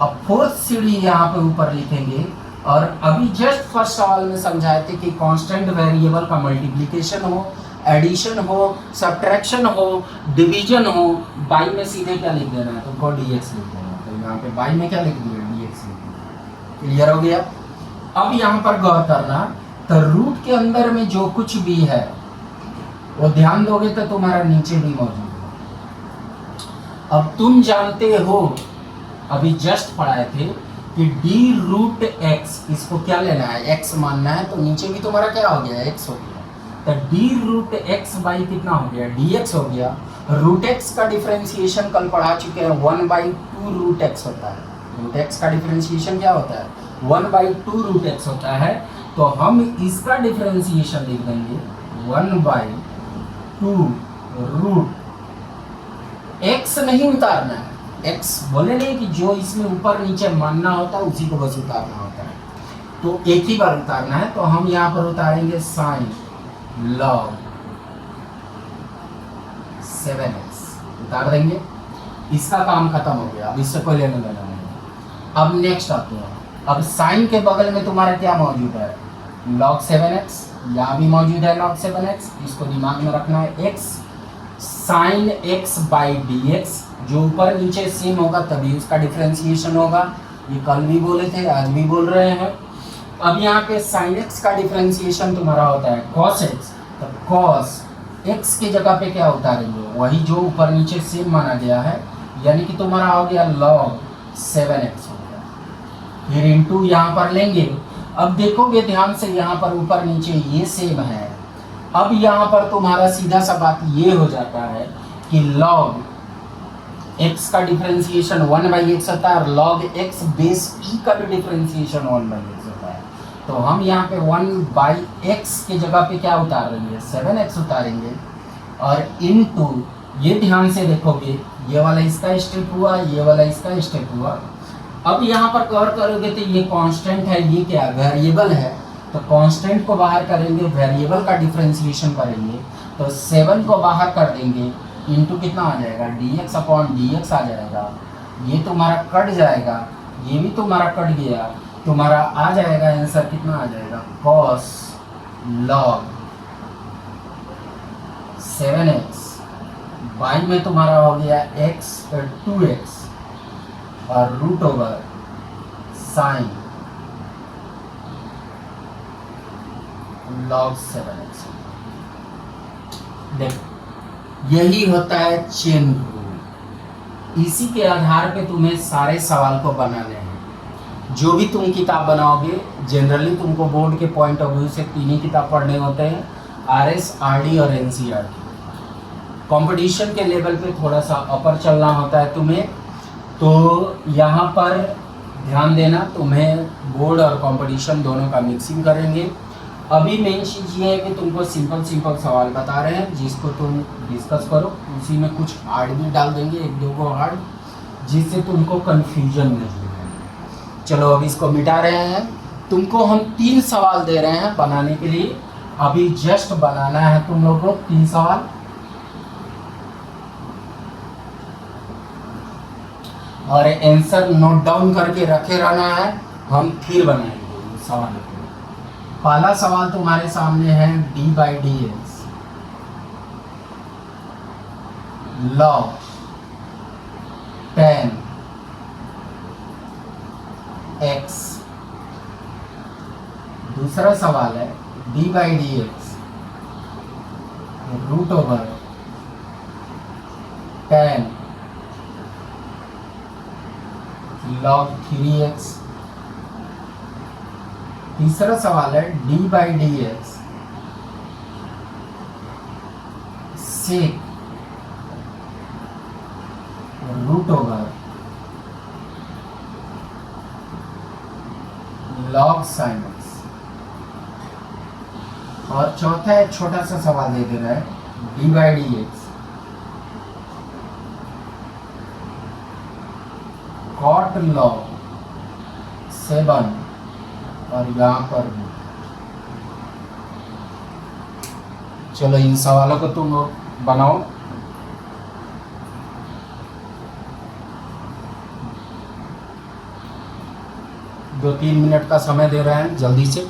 A: अब फोर्थ सीढ़ी यहाँ पे ऊपर लिखेंगे। और अभी जस्ट फर्स्ट सवाल में समझाए थे कि कांस्टेंट वेरिएबल का मल्टीप्लिकेशन हो, एडिशन हो, सब्ट्रैक्शन हो, डिवीजन हो, बाई में सीधे क्या लिख देना है, तो डी एक्स लिख देना। तो यहाँ पे बाई में क्या लिख दिया, डी एक्स लिख दिया। क्लियर हो गया? अब यहाँ पर गौर करना, तो रूट के अंदर में जो कुछ भी है वो ध्यान दोगे तो तुम्हारा नीचे भी मौजूद है। अब तुम जानते हो, अभी जस्ट पढ़ाए थे कि डी रूट एक्स, इसको क्या लेना है, एक्स मानना है, तो नीचे भी तुम्हारा क्या हो गया, एक्स हो गया। तो डी रूट एक्स बाई कितना हो गया, डी एक्स हो गया। रूट एक्स का डिफरेंशिएशन कल पढ़ा चुके हैं, 1/2 रूट एक्स होता है। रूट एक्स का डिफरेंशिएशन क्या होता है, 1/2 रूट एक्स होता है। तो हम इसका डिफरेंशिएशन लिख देंगे 1/2 रूट एक्स नहीं उतारना है, एक्स बोले नहीं कि जो इसमें ऊपर नीचे मानना होता है उसी को बस उतारना होता है, तो एक ही बार उतारना है। तो हम यहाँ पर उतारेंगे साइन लॉग 7x उतार देंगे, इसका काम खत्म हो गया, अब इससे कोई लेना देना नहीं। अब नेक्स्ट आते हैं, अब साइन के बगल में तुम्हारा क्या मौजूद है, log 7x, यहाँ भी मौजूद है log 7x, इसको दिमाग में रखना है। x sine x by d x, जो ऊपर नीचे सेम होगा तभी उसका डिफरेंशिएशन होगा, ये कल भी बोले थे आज भी बोल रहे हैं। अब यहाँ पे साइन x का डिफरेंशिएशन तुम्हारा होता है cos x, तो cos x की जगह पे क्या उतारेंगे, वही जो ऊपर नीचे सेम माना गया है, यानी कि तुम्हारा हो गया log 7x हो गया, फिर इंटू यहाँ पर लेंगे। अब देखोगे ध्यान से, यहाँ पर ऊपर नीचे ये सेम है। अब यहाँ पर तुम्हारा सीधा सा बात ये हो जाता है कि log x का डिफरेंशिएशन 1/x होता है और log x बेस e का भी डिफरेंशिएशन 1/x होता है। तो हम यहाँ पे 1/x की जगह पे क्या उतारेंगे, 7x उतारेंगे, और इनटू ये ध्यान से देखोगे, ये वाला इसका स्टेप हुआ, ये वाला इसका स्टेप हुआ। अब यहाँ पर गौर करोगे तो ये कांस्टेंट है, ये क्या वेरिएबल है, तो कांस्टेंट को बाहर करेंगे, वेरिएबल का डिफरेंशिएशन करेंगे, तो 7 को बाहर कर देंगे, इंटू कितना आ जाएगा, dx अपॉन dx आ जाएगा। ये तुम्हारा कट जाएगा, ये भी तुम्हारा कट गया, तुम्हारा आ जाएगा आंसर कितना आ जाएगा, cos log 7x बाई में तुम्हारा हो गया x 2x और root over sign log 7x। देखो यही होता है चेन रूल, इसी के आधार पे तुम्हें सारे सवाल को बनाने हैं। जो भी तुम किताब बनाओगे, जनरली तुमको बोर्ड के पॉइंट ऑफ व्यू से 3 ही किताब पढ़ने होते हैं, आरएस, आरडी और एनसीईआरटी। कंपटीशन के लेवल पे थोड़ा सा अपर चलना होता है तुम्हें, तो यहाँ पर ध्यान देना, तुम्हें बोर्ड और कंपटीशन दोनों का मिक्सिंग करेंगे। अभी मेन चीज़ ये है कि तुमको सिंपल सवाल बता रहे हैं, जिसको तुम डिस्कस करो, उसी में कुछ हार्ड भी डाल देंगे, 1-2 को हार्ड, जिससे तुमको कन्फ्यूजन नहीं है। चलो अब इसको मिटा रहे हैं, तुमको हम 3 सवाल दे रहे हैं बनाने के लिए, अभी जस्ट बनाना है तुम लोग को 3 सवाल, और आंसर नोट डाउन करके रखे रहना है, हम फिर बनाएंगे सवाल। पहला सवाल तुम्हारे सामने है d/dx log 10 x। दूसरा सवाल है d/dx root over 10 log 3x। तीसरा सवाल है d/dx sec root over log sin x। और चौथा एक छोटा सा सवाल दे रहा है d/dx cot log 7 और यहाँ पर भी। चलो इन सवालों को तुम बनाओ। दो 3 मिनट का समय दे रहे हैं, जल्दी से।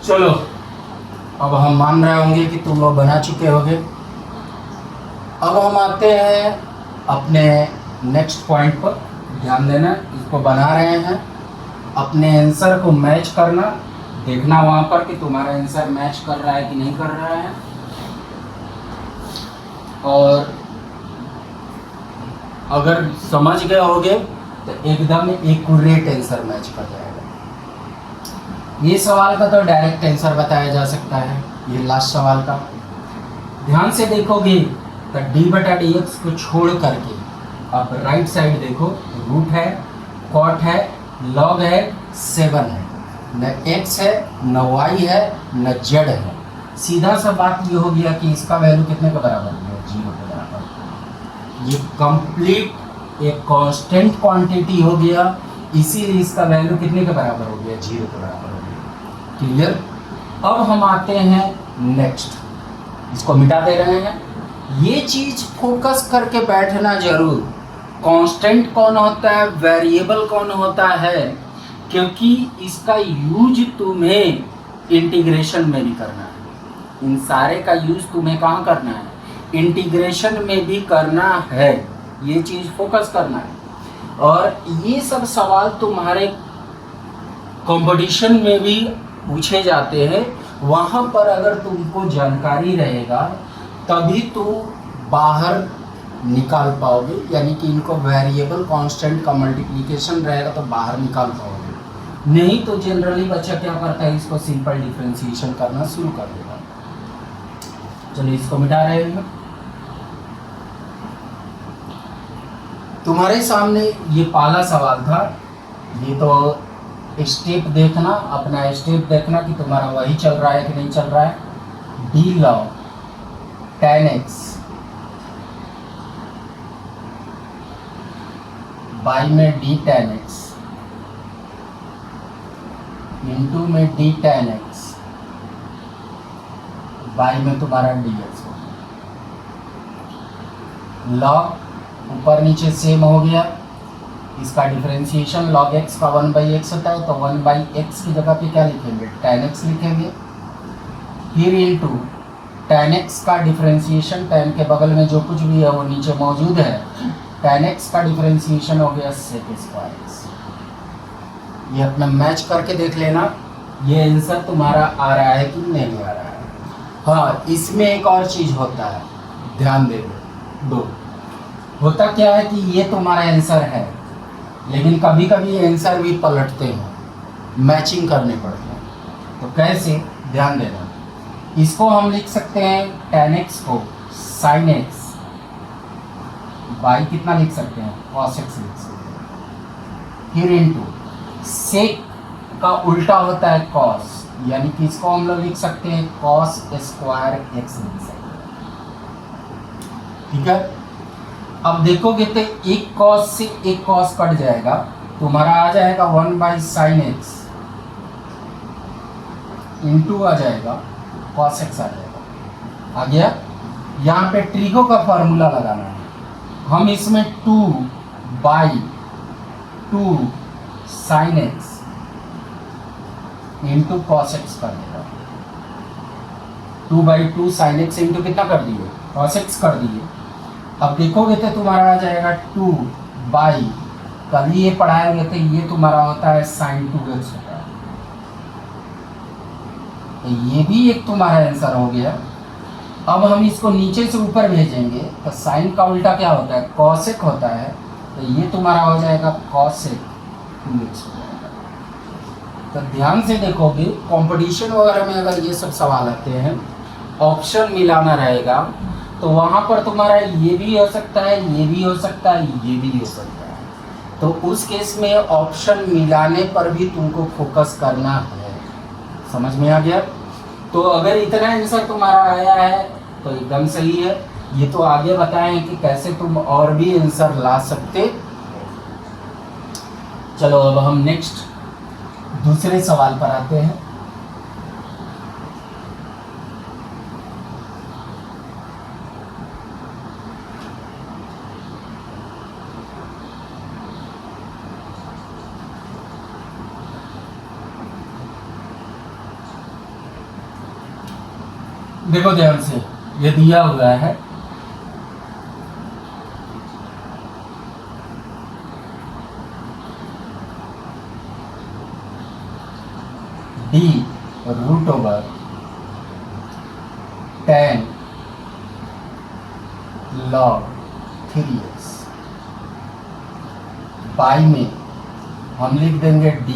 A: चलो, अब हम मान रहे होंगे कि तुम लोग बना चुके होगे। अब हम आते हैं अपने नेक्स्ट पॉइंट पर। ध्यान देना, इसको बना रहे हैं, अपने आंसर को मैच करना, देखना वहाँ पर कि तुम्हारा आंसर मैच कर रहा है कि नहीं कर रहा है। और अगर समझ गए होगे तो एकदम एक्यूरेट आंसर मैच कर जाएगा। ये सवाल का तो डायरेक्ट आंसर बताया जा सकता है, ये लास्ट सवाल का। ध्यान से देखोगे तो d/dx को छोड़ करके अब राइट साइड देखो, रूट है, कॉट है, लॉग है, 7 है, न x है, न y है, न z है। सीधा सा बात ये हो गया कि इसका वैल्यू कितने के बराबर है? 0 के बराबर। ये कंप्लीट एक कांस्टेंट क्वांटिटी हो गया, इसीलिए इसका वैल्यू कितने के बराबर हो गया? 0 के बराबर हो गया। क्लियर? अब हम आते हैं नेक्स्ट, इसको मिटा दे रहे हैं। ये चीज फोकस करके बैठना जरूर, कांस्टेंट कौन होता है, वेरिएबल कौन होता है, क्योंकि इसका यूज तुम्हें इंटीग्रेशन में भी करना है। इन सारे का यूज तुम्हें कहाँ करना है? इंटीग्रेशन में भी करना है। ये चीज फोकस करना है। और ये सब सवाल तुम्हारे कंपटीशन में भी पूछे जाते हैं। वहाँ पर अगर तुमको जानकारी रहेगा तभी तो बाहर निकाल पाओगे, यानी कि इनको वेरिएबल कांस्टेंट का मल्टीप्लिकेशन रहेगा तो बाहर निकाल पाओगे। नहीं तो जनरली बच्चा क्या करता है, इसको सिंपल डिफरेंशिएशन करना शुरू कर देगा। चलिए इसको मिटा रहे हैं। तुम्हारे सामने ये पहला सवाल था, ये तो स्टेप देखना, अपना स्टेप देखना कि तुम्हारा वही चल रहा है कि नहीं चल रहा है। d log tan x y में d tan x इंटू में d tan x y में तुम्हारा dx हो गया। log ऊपर नीचे सेम हो गया, इसका डिफरेंशिएशन log x का 1/x होता है, तो 1/x की जगह पे क्या लिखेंगे? tan x लिखेंगे। फिर इंटू tan x का डिफरेंशिएशन, tan के बगल में जो कुछ भी है वो नीचे मौजूद है, tan x का डिफरेंशिएशन हो गया sec स्क्वायर x। ये अपना मैच करके देख लेना, ये आंसर तुम्हारा आ रहा है कि नहीं आ रहा है। हाँ, इसमें एक और चीज होता है, ध्यान दो। होता क्या है कि ये तुम्हारा आंसर है, लेकिन कभी कभी आंसर भी पलटते हैं, मैचिंग करने पड़ते हैं। तो कैसे? ध्यान देना। इसको हम लिख सकते हैं tan x को sin x, y कितना लिख सकते हैं? cos x लिख सकते हैं। फिर इंटू sec का उल्टा होता है cos, यानी कि इसको हम लोग लिख सकते हैं cos स्क्वायर x लिख सकते हैं। ठीक है? अब देखोगे तो एक cos से एक cos कट जाएगा, तुम्हारा आ जाएगा 1/sin x इंटू आ जाएगा cos x आ जाएगा। आ गया? यहाँ पे ट्रिगो का फॉर्मूला लगाना है। हम इसमें 2/2 sin x into cos x कर देगा। 2/2 sin x इंटू कितना कर दिए? cos x कर दिए। अब देखोगे तो तुम्हारा आ जाएगा 2/, कल ये पढ़ाएंगे तो ये तुम्हारा होता है sin 2x होता है। तो ये भी एक तुम्हारा आंसर हो गया। अब हम इसको नीचे से ऊपर भेजेंगे तो साइन का उल्टा क्या होता है? cosec होता है। तो ये तुम्हारा हो जाएगा cosec 2x हो जाएगा। तो ध्यान से देखोगे, कंपटीशन वगैरह में अगर ये सब सवाल आते हैं, ऑप्शन मिलाना रहेगा, तो वहाँ पर तुम्हारा ये भी हो सकता है, ये भी हो सकता है, ये भी हो सकता है। तो उस केस में ऑप्शन मिलाने पर भी तुमको फोकस करना है। समझ में आ गया? तो अगर इतना आंसर तुम्हारा आया है तो एकदम सही है। ये तो आगे बताएं कि कैसे तुम और भी आंसर ला सकते। चलो अब हम नेक्स्ट दूसरे सवाल पर आते हैं। देखो ध्यान से, ये दिया हुआ है d root over 10 log 3x, by में हम लिख देंगे d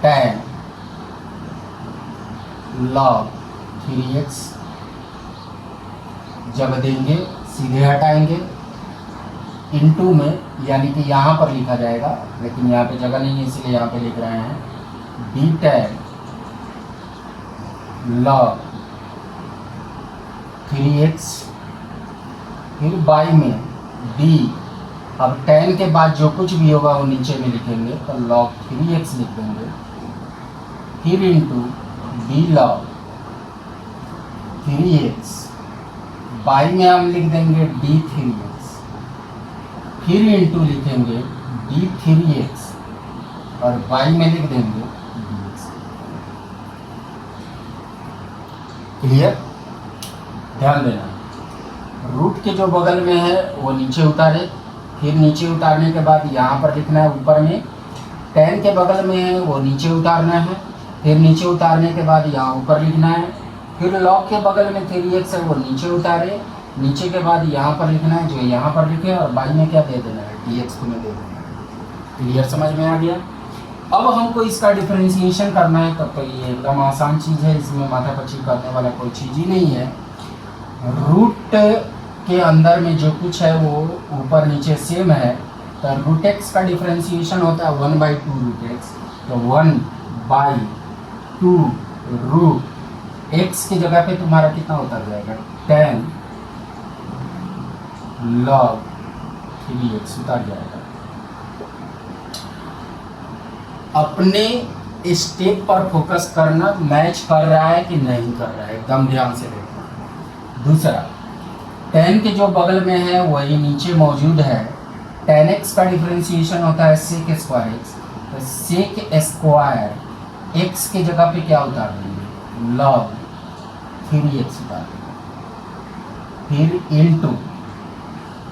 A: 10 log 3x, जब देंगे सीधे हटाएंगे, इनटू में यानी कि यहाँ पर लिखा जाएगा, लेकिन यहाँ पे जगह नहीं है इसलिए यहाँ पे लिख रहे हैं d 10 log 3x, फिर बाई में d, अब 10 के बाद जो कुछ भी होगा वो नीचे में लिखेंगे तो log 3x लिख देंगे, फिर into d log 3x, by में हम लिख देंगे d 3x, फिर इंटू लिखेंगे d 3x और बाई में लिख देंगे dx। क्लियर? ध्यान देना, रूट के जो बगल में है वो नीचे उतारे, फिर नीचे उतारने के बाद यहाँ पर लिखना है ऊपर में, 10 के बगल में है वो नीचे उतारना है, फिर नीचे उतारने के बाद यहाँ ऊपर लिखना है, फिर लॉग के बगल में 3x है वो नीचे उतारे, नीचे के बाद यहाँ पर लिखना है जो यहाँ पर लिखे, और बाई में क्या दे देना है dx तुम्हें दे देना है। क्लियर? समझ में आ गया? अब हमको इसका डिफरेंशिएशन करना है, तब तो ये एकदम आसान चीज़ है, इसमें माथापच्ची करने वाला कोई चीज़ ही नहीं है। रूट के अंदर में जो कुछ है वो ऊपर नीचे सेम है, तो रूट एक्स का डिफरेंशिएशन होता है 1/2 रूट एक्स, तो 1/2 रूट एक्स की जगह पे तुम्हारा कितना उतर जाएगा 10 log 3x उतर जाएगा। अपने स्टेप पर फोकस करना, मैच कर रहा है कि नहीं कर रहा है, एकदम ध्यान से देखना। दूसरा, 10 के जो बगल में है वही नीचे मौजूद है, 10x का डिफरेंशिएशन होता है sec स्क्वायर x, तो sec स्क्वायर x की जगह पे क्या उतार देंगे log 3x उतार देंगे, फिर इनटू,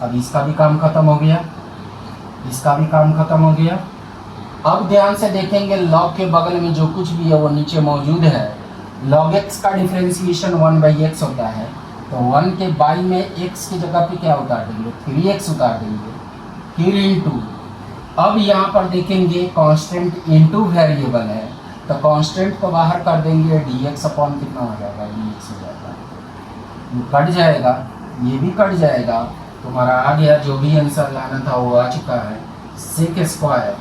A: अब इसका भी काम खत्म हो गया, इसका भी काम खत्म हो गया। अब ध्यान से देखेंगे log के बगल में जो कुछ भी है वो नीचे मौजूद है, log x का डिफरेंशिएशन 1/x होता है, तो 1 के बाई में x की जगह पे क्या उतार देंगे 3x उतार देंगे, फिर इनटू, अब यहाँ पर देखेंगे कांस्टेंट इनटू वेरिएबल है, तो कांस्टेंट को बाहर कर देंगे, dx अपॉन कितना हो जाएगा dx हो जाएगा, कट जाएगा, ये भी कट जाएगा, तुम्हारा आ गया, जो भी आंसर लाना था वो आ चुका है, sec square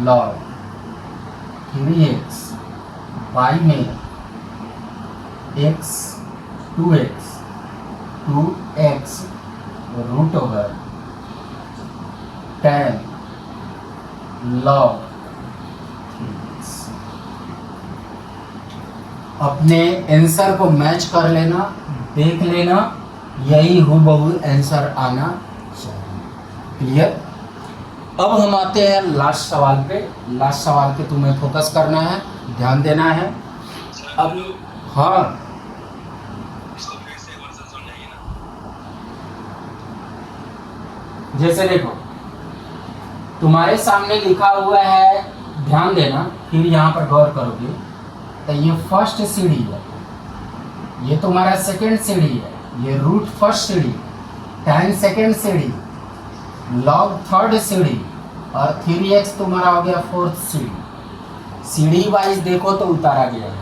A: log 3x by में x 2x root over 10 log 3x। अपने आंसर को मैच कर लेना, देख लेना, यही हूबहू आंसर आना चाहिए। क्लियर? अब हम आते हैं लास्ट सवाल पे। लास्ट सवाल पे तुम्हें फोकस करना है, ध्यान देना है। अब हाँ, जैसे देखो तुम्हारे सामने लिखा हुआ है, ध्यान देना, फिर यहाँ पर गौर करोगे तो ये फर्स्ट सीढ़ी है, ये तुम्हारा सेकंड सीढ़ी है, ये रूट फर्स्ट सीढ़ी, tan सेकंड सीढ़ी, log थर्ड सीढ़ी, और 3x तुम्हारा हो गया फोर्थ सीढ़ी। सीढ़ी वाइज देखो तो उतारा गया है।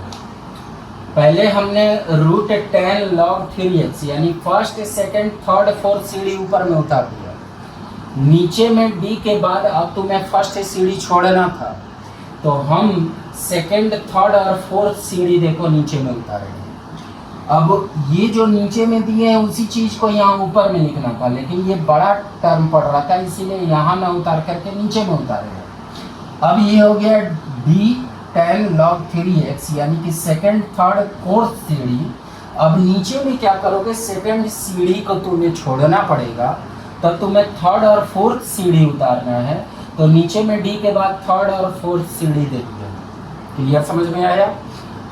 A: पहले हमने रूट 10 log 3x यानी फर्स्ट सेकंड थर्ड फोर्थ सीढ़ी ऊपर में उतार दिया, नीचे में d के बाद अब तुम्हें फर्स्ट सीढ़ी छोड़ना था, तो हम सेकंड थर्ड और फोर्थ सीढ़ी देखो नीचे में उतारेंगे। अब ये जो नीचे में दिए हैं उसी चीज़ को यहाँ ऊपर में लिखना था, लेकिन ये बड़ा टर्म पड़ रहा था, इसीलिए यहाँ ना उतार करके नीचे में उतारेगा। अब ये हो गया d 10 log 3x यानी कि सेकंड थर्ड फोर्थ सीढ़ी। अब नीचे में क्या करोगे, सेकंड सीढ़ी को तुम्हें छोड़ना पड़ेगा, तब तुम्हें थर्ड और फोर्थ सीढ़ी उतारना है, तो नीचे में d के बाद थर्ड और फोर्थ सीढ़ी देखिए। क्लियर? समझ में आया?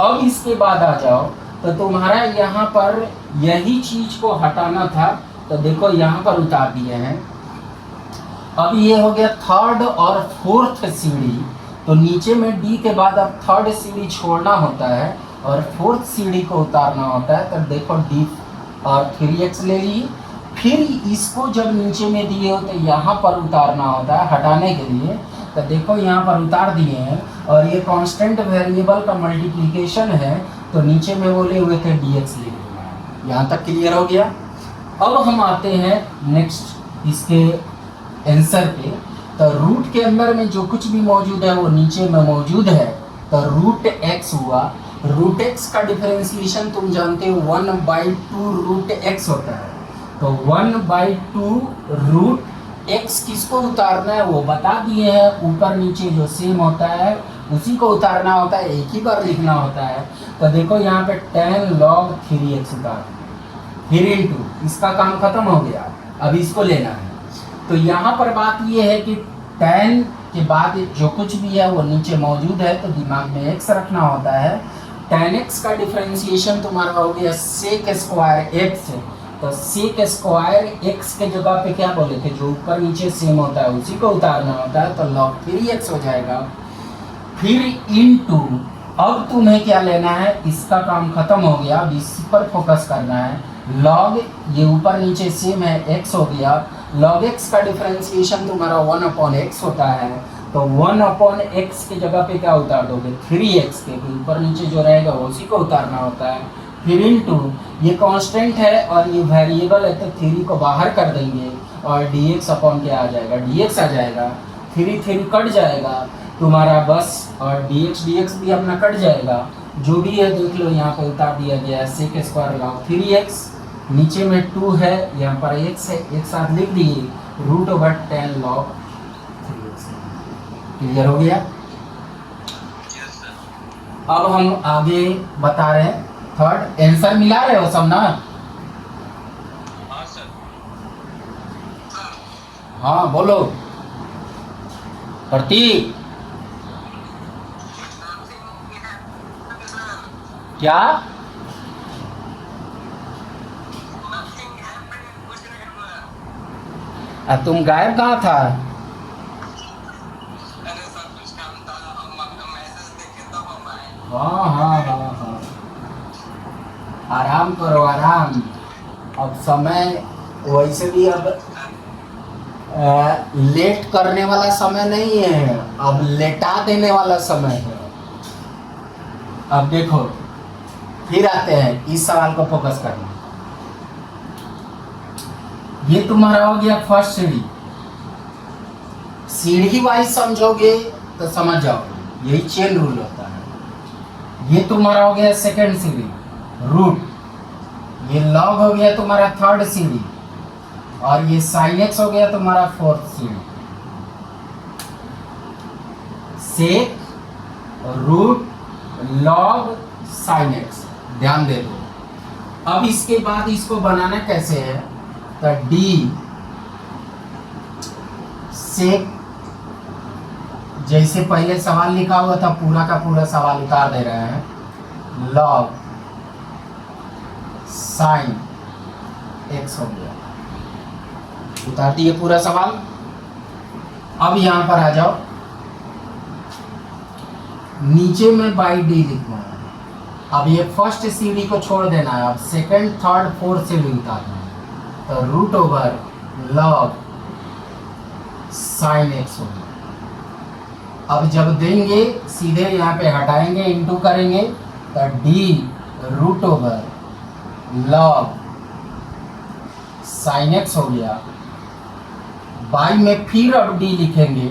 A: अब इसके बाद आ जाओ तो तुम्हारा यहाँ पर यही चीज को हटाना था, तो देखो यहाँ पर उतार दिए हैं। अब ये हो गया थर्ड और फोर्थ सीढ़ी, तो नीचे में डी के बाद अब थर्ड सीढ़ी छोड़ना होता है और फोर्थ सीढ़ी को उतारना होता है। तो देखो डी और 3x ले ली, फिर इसको जब नीचे में दिए हो तो यहाँ पर उतारना होता है हटाने के लिए। तो देखो यहाँ पर उतार दिए हैं और ये कांस्टेंट वेरिएबल का मल्टीप्लिकेशन है, तो नीचे में बोले हुए थे dx लिख देना है। यहाँ तक क्लियर हो गया। अब हम आते हैं नेक्स्ट इसके आंसर पे। तो रूट के अंदर में जो कुछ भी मौजूद है वो नीचे में मौजूद है, तो रूट x हुआ। रूट x का डिफरेंशिएशन तुम जानते हो 1/2 रूट x होता है, तो 1/2 रूट x किसको उतारना है वो बता दिए हैं। ऊपर नीचे जो सेम होता है उसी को उतारना होता है, एक ही बार लिखना होता है। तो देखो यहाँ पे 10 log 3x उतार, फिर इंटू, इसका काम खत्म हो गया। अब इसको लेना है, तो यहाँ पर बात ये है कि 10 के बाद जो कुछ भी है वो नीचे मौजूद है, तो दिमाग में x रखना होता है। 10x का डिफरेंशिएशन तुम्हारा हो गया sec स्क्वायर x, तो sec स्क्वायर x के जगह पे क्या बोले थे, जो ऊपर नीचे सेम होता है उसी को उतारना होता है, तो log 3x हो जाएगा। फिर इनटू, अब तुम्हें क्या लेना है, इसका काम खत्म हो गया, अब इस पर फोकस करना है। log ये ऊपर नीचे सेम है, x हो गया। log x का डिफरेंशिएशन तुम्हारा 1/x होता है, तो 1/x के जगह पे क्या उतार दोगे, 3x के, ऊपर नीचे जो रहेगा उसी को उतारना होता है। फिर इनटू, ये कांस्टेंट है और ये वेरिएबल है, तो 3 को बाहर कर देंगे और dx अपॉन क्या आ जाएगा, dx आ जाएगा। 3 कट जाएगा तुम्हारा बस, और dx भी अपना कट जाएगा। जो भी है देख लो, यहाँ पे उतार दिया गया है sec स्क्वायर log 3x, नीचे में 2 है, यहाँ पर x है, एक साथ लिख दिए √10 log 3x। क्लियर हो गया। अब हम आगे बता रहे हैं, थर्ड आंसर मिला रहे हो सब ना? हाँ बोलो प्रतीक। क्या? तुम गायब कहाँ था? हाँ, आराम करो आराम। अब समय वैसे भी अब लेट करने वाला समय नहीं है, अब लेटा देने वाला समय है। अब देखो, फिर आते हैं इस सवाल को फोकस करना। ये तुम्हारा हो गया फर्स्ट सीढ़ी। सीढ़ी वाइज समझोगे तो समझ जाओगे, यही चेन रूल होता है। ये तुम्हारा हो गया सेकंड सीढ़ी रूट, ये लॉग हो गया तुम्हारा थर्ड सीढ़ी, और ये साइन एक्स हो गया तुम्हारा फोर्थ सीढ़ी। सेक, रूट, लॉग, साइन एक्स, ध्यान दे दो। अब इसके बाद इसको बनाना कैसे है, तो डी सेक, जैसे पहले सवाल लिखा हुआ था पूरा का पूरा सवाल उतार दे रहे हैं, लॉग साइन एक्स हो गया, उतार दिए पूरा सवाल। अब यहां पर आ जाओ, नीचे में बाई डी लिखना है। अब ये फर्स्ट सीढ़ी को छोड़ देना है, अब सेकंड थर्ड फोर्थ सीढ़ी उतारना है, तो root over log sine x होगा। अब जब देंगे सीधे यहाँ पे हटाएंगे, इंटू करेंगे, तो d root over log sine x हो गया। बाई में फिर अब डी लिखेंगे।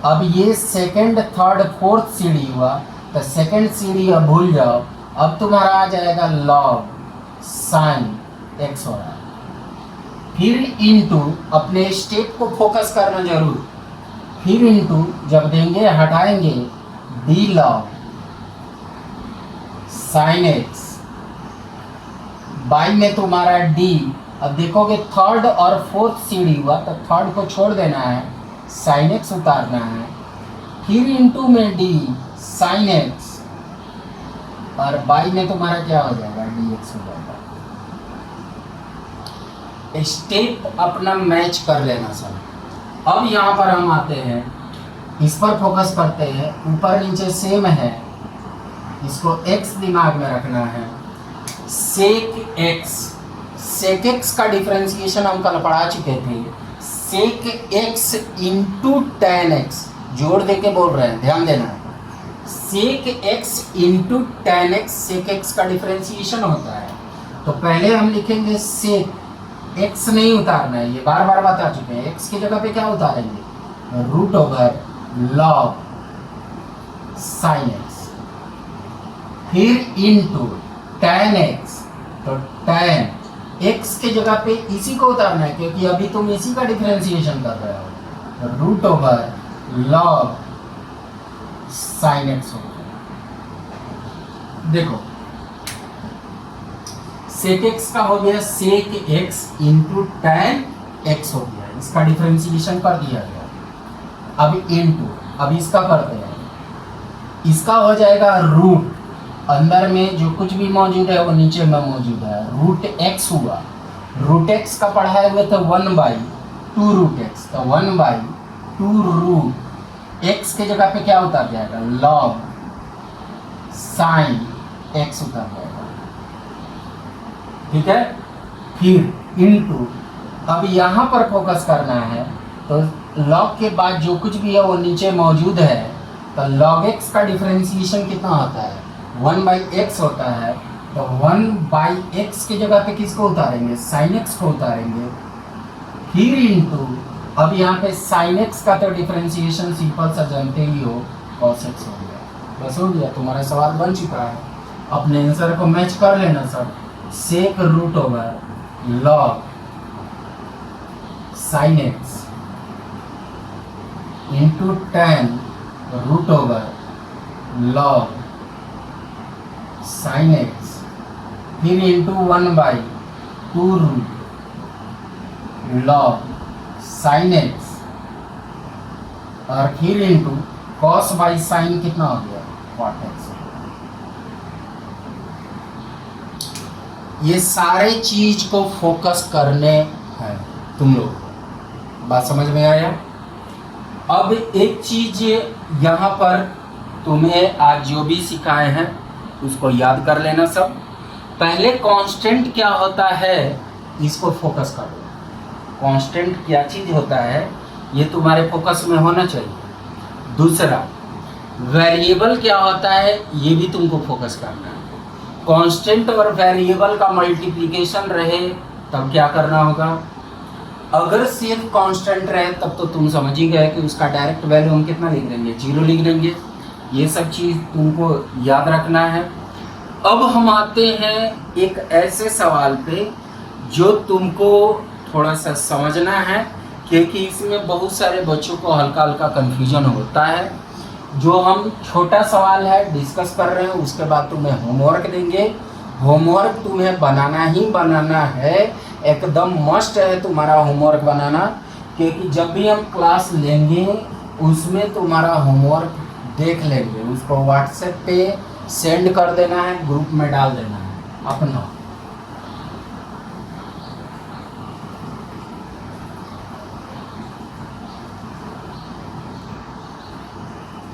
A: अब ये सेकंड थर्ड फोर्थ सीढ़ी हुआ, तो सेकंड सीढ़ी अब भूल जाओ, अब तुम्हारा आ जाएगा लॉग साइन एक्स हो रहा है। फिर इनटू, अपने स्टेप को फोकस करना जरूर, फिर इनटू जब देंगे हटाएंगे, D log sine x, by में तुम्हारा डी। अब देखोगे थर्ड और फोर्थ सीढ़ी हुआ, तो थर्ड को छोड़ देना है, साइन एक्स उतारना है, फिर इनटू में डी साइन एक्स, और बाई में तुम्हारा क्या हो जाएगा, dx हो जाएगा। स्टेप अपना मैच कर लेना सब। अब यहाँ पर हम आते हैं, इस पर फोकस करते हैं, ऊपर नीचे सेम है, इसको x दिमाग में रखना है। सेक x का डिफरेंशिएशन हम कल पढ़ा चुके थे, sec x into ten x, जोड़ दे के बोल रहे हैं, ध्यान देना है। Sec x into ten x sec x का डिफरेंशिएशन होता है। तो पहले हम लिखेंगे सेक x नहीं उतारना है, ये बार बार बता चुके हैं। x की जगह पे क्या उतारेंगे, root over log sine x, फिर इंटू टेन x, तो टेन x की जगह पे इसी को उतारना है, क्योंकि अभी तुम इसी का डिफरेंशिएशन कर रहे हो, root over log sine x हो गया। देखो सेक x का हो गया sec x into ten x हो गया, इसका डिफरेंशिएशन कर दिया गया। अब इंटू, अब इसका करते हैं, इसका हो जाएगा रूट, अंदर में जो कुछ भी मौजूद है वो नीचे में मौजूद है, रूट x हुआ। रूट x का पढ़ाए हुए थे 1/2 रूट x, तो 1/2 रूट x के जगह पे क्या उतर जाएगा, लॉग साइन x उतर जाएगा, ठीक है। फिर इनटू, अब यहाँ पर फोकस करना है, तो लॉग के बाद जो कुछ भी है वो नीचे मौजूद है, तो लॉग x का डिफरेंशिएशन कितना होता है, 1/x होता है। तो 1/x की जगह पे किसको उतारेंगे, साइन x को उतारेंगे। फिर इनटू, अब यहाँ पे साइन x का तो डिफरेंशिएशन सिंपल सा जानते ही हो, cos x हो गया। बस हो गया, तुम्हारा सवाल बन चुका है। अपने आंसर को मैच कर लेना सब। Sec root over log sine x into ten root over log sine x, फिर into 1/2 root log sine x, और फिर इंटू कॉस बाई साइन कितना हो गया, कॉट x। ये सारे चीज को फोकस करने हैं तुम लोग, बात समझ में आया। अब एक चीज यहाँ पर तुम्हें आज जो भी सिखाए हैं उसको याद कर लेना सब। पहले कांस्टेंट क्या होता है इसको फोकस कर लो, कांस्टेंट क्या चीज होता है ये तुम्हारे फोकस में होना चाहिए। दूसरा वेरिएबल क्या होता है ये भी तुमको फोकस करना है। कांस्टेंट और वेरिएबल का मल्टीप्लिकेशन रहे तब क्या करना होगा, अगर सिर्फ कांस्टेंट रहे तब तो तुम समझ ही गए कि उसका डायरेक्ट वैल्यू हम कितना लिख देंगे, 0 लिख देंगे। ये सब चीज़ तुमको याद रखना है। अब हम आते हैं एक ऐसे सवाल पे जो तुमको थोड़ा सा समझना है, क्योंकि इसमें बहुत सारे बच्चों को हल्का हल्का कन्फ्यूजन होता है। जो हम छोटा सवाल है डिस्कस कर रहे हैं, उसके बाद तुम्हें होमवर्क देंगे। होमवर्क तुम्हें बनाना ही बनाना है, एकदम मस्ट है तुम्हारा होमवर्क बनाना, क्योंकि जब भी हम क्लास लेंगे उसमें तुम्हारा होमवर्क देख लेंगे, उसको व्हाट्सएप पे सेंड कर देना है, ग्रुप में डाल देना है अपना।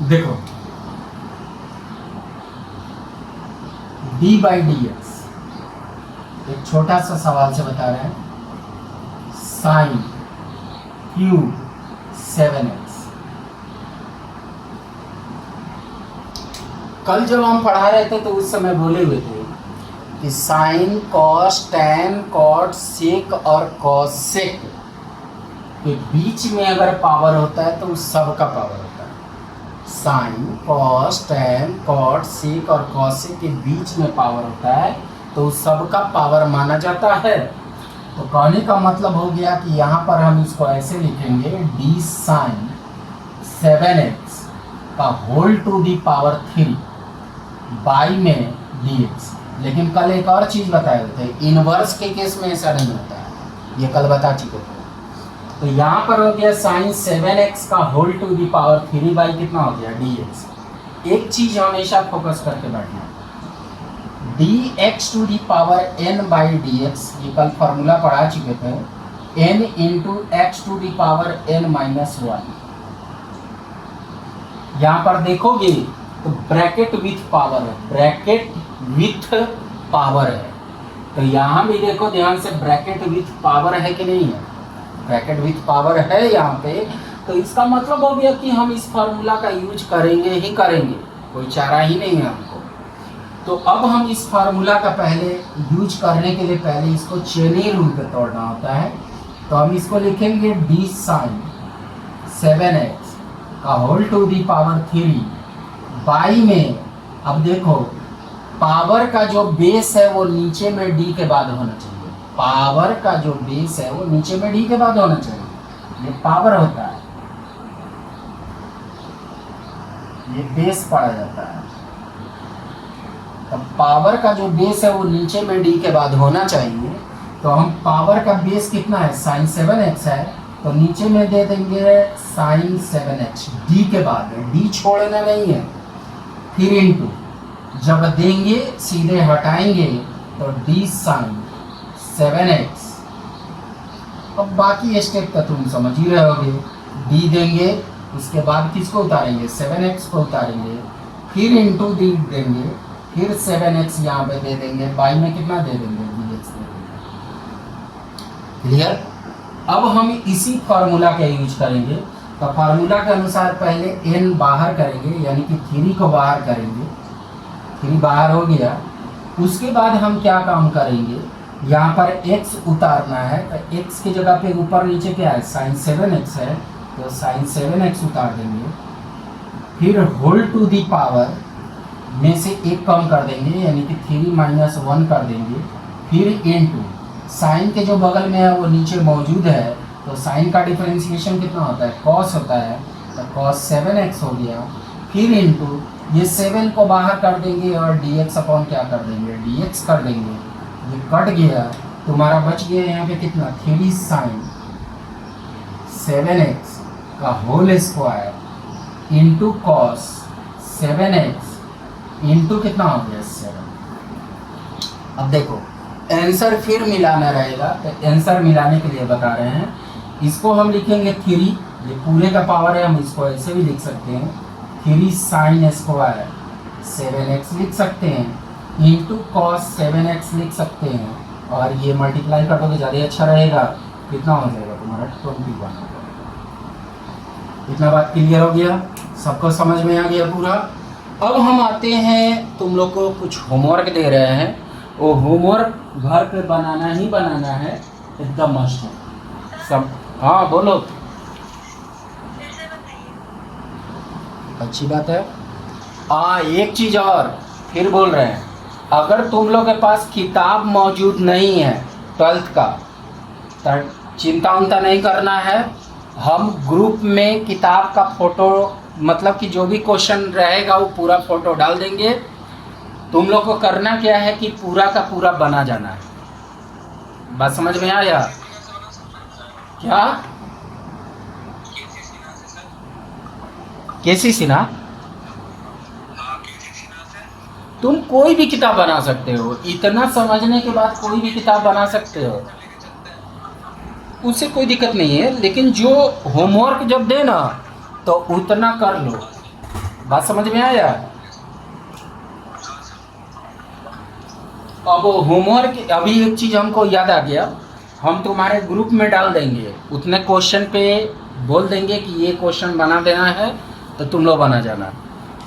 A: देखो d/dx एक छोटा सा सवाल से बता रहे हैं, साइन क्यूब 7x। कल जब हम पढ़ा रहे थे तो उस समय बोले हुए थे कि sine cos tan cot sec और कॉसेक के बीच में अगर पावर होता है तो उस सब का पावर होता है। Sine cos tan cot sec और कॉसेक के बीच में पावर होता है तो उस सब का पावर माना जाता है। तो कहने का मतलब हो गया कि यहाँ पर हम इसको ऐसे लिखेंगे, d साइन 7x का whole to the power 3 by में dx। लेकिन कल एक और चीज़ बताए थे, इनवर्स के केस में ऐसा नहीं होता है, ये कल बता चुके थे। तो यहाँ पर हो गया साइन 7x का whole to the power 3 by कितना हो गया dx। एक चीज़ हमेशा फोकस करके बैठना, d x to the power n by d x, ये कल फॉर्मूला पढ़ा चुके थे, n into x to the power n minus one. यहाँ पर देखोगे तो ब्रैकेट विथ पावर है, ब्रैकेट विथ पावर है। तो यहाँ भी देखो ध्यान से, ब्रैकेट विथ पावर है कि नहीं है, ब्रैकेट विथ पावर है यहाँ पे। तो इसका मतलब हो गया कि हम इस फार्मूला का यूज करेंगे ही करेंगे, कोई चारा ही नहीं है हमको। तो अब हम इस फार्मूला का पहले यूज करने के लिए पहले इसको चेनी रूल पे तोड़ना होता है। तो हम इसको लिखेंगे डी साइन 7x का whole to the power 3 by में, अब देखो पावर का जो बेस है वो नीचे में डी के बाद होना चाहिए, पावर का जो बेस है वो नीचे में डी के बाद होना चाहिए, ये पावर होता है, ये बेस पढ़ा जाता है। तो पावर का जो बेस है वो नीचे में डी के बाद होना चाहिए। तो हम पावर का बेस कितना है, साइन 7x है, तो नीचे में दे देंगे साइन 7x डी के बाद, डी छोड़ना नहीं है। फिर इंटू जब देंगे सीधे हटाएंगे तो डी साइन 7x। अब बाकी स्टेप का तुम समझ ही रहे होगे, डी देंगे उसके बाद किसको उतारेंगे, 7x को उतारेंगे, फिर इंटू डी देंगे, फिर 7x यहाँ पे दे देंगे, बाई में कितना दे देंगे, dx दे देंगे। क्लियर। अब हम इसी फार्मूला का यूज करेंगे। तो फार्मूला के अनुसार पहले n बाहर करेंगे, यानी कि 3 को बाहर करेंगे, 3 बाहर हो गया। उसके बाद हम क्या काम करेंगे, यहाँ पर x उतारना है, तो x की जगह पे ऊपर नीचे क्या है, साइन 7x है, तो साइन 7x उतार देंगे। फिर होल टू दी पावर में से एक कम कर देंगे, यानी कि 3 माइनस 1 कर देंगे। फिर इनटू साइन के जो बगल में है वो नीचे मौजूद है, तो साइन का डिफरेंशिएशन कितना होता है, कॉस होता है, तो कॉस 7x हो गया। फिर इनटू ये 7 को बाहर कर देंगे और dx अपॉन क्या कर देंगे, dx कर देंगे। ये कट गया, तुम्हारा बच गया यहाँ पे कितना, 3 साइन 7x का whole square into cos 7x into कितना हो गया 7। अब देखो आंसर फिर मिलाना रहेगा, तो आंसर मिलाने के लिए बता रहे हैं। इसको हम लिखेंगे 3, ये पूरे का पावर है, हम इसको ऐसे भी लिख सकते हैं, 3 साइन स्क्वायर 7x लिख सकते हैं, इंटू कॉस 7x लिख सकते हैं, और ये मल्टीप्लाई करोगे ज़्यादा अच्छा रहेगा, कितना हो जाएगा तुम्हारा 21 हो जाएगा। इतना बात क्लियर हो गया, सबको समझ में आ गया पूरा। अब हम आते हैं, तुम लोग को कुछ होमवर्क दे रहे हैं, वो होमवर्क घर पे बनाना ही बनाना है, एकदम मस्त है सब। हाँ बोलो, अच्छी बात है। एक चीज़ और फिर बोल रहे हैं, अगर तुम लोग के पास किताब मौजूद नहीं है 12th का, तो चिंता उनता नहीं करना है, हम ग्रुप में किताब का फ़ोटो, मतलब कि जो भी क्वेश्चन रहेगा वो पूरा फ़ोटो डाल देंगे। तुम लोग को करना क्या है कि पूरा का पूरा बना जाना है। बात समझ में आया क्या? केसी सिन्हा, तुम कोई भी किताब बना सकते हो, इतना समझने के बाद कोई भी किताब बना सकते हो, उससे कोई दिक्कत नहीं है। लेकिन जो होमवर्क जब दे ना तो उतना कर लो। बात समझ में आया? अब होमवर्क, अभी एक चीज़ हमको याद आ गया, हम तुम्हारे ग्रुप में डाल देंगे, उतने क्वेश्चन पे बोल देंगे कि ये क्वेश्चन बना देना है, तो तुम लोग बना जाना।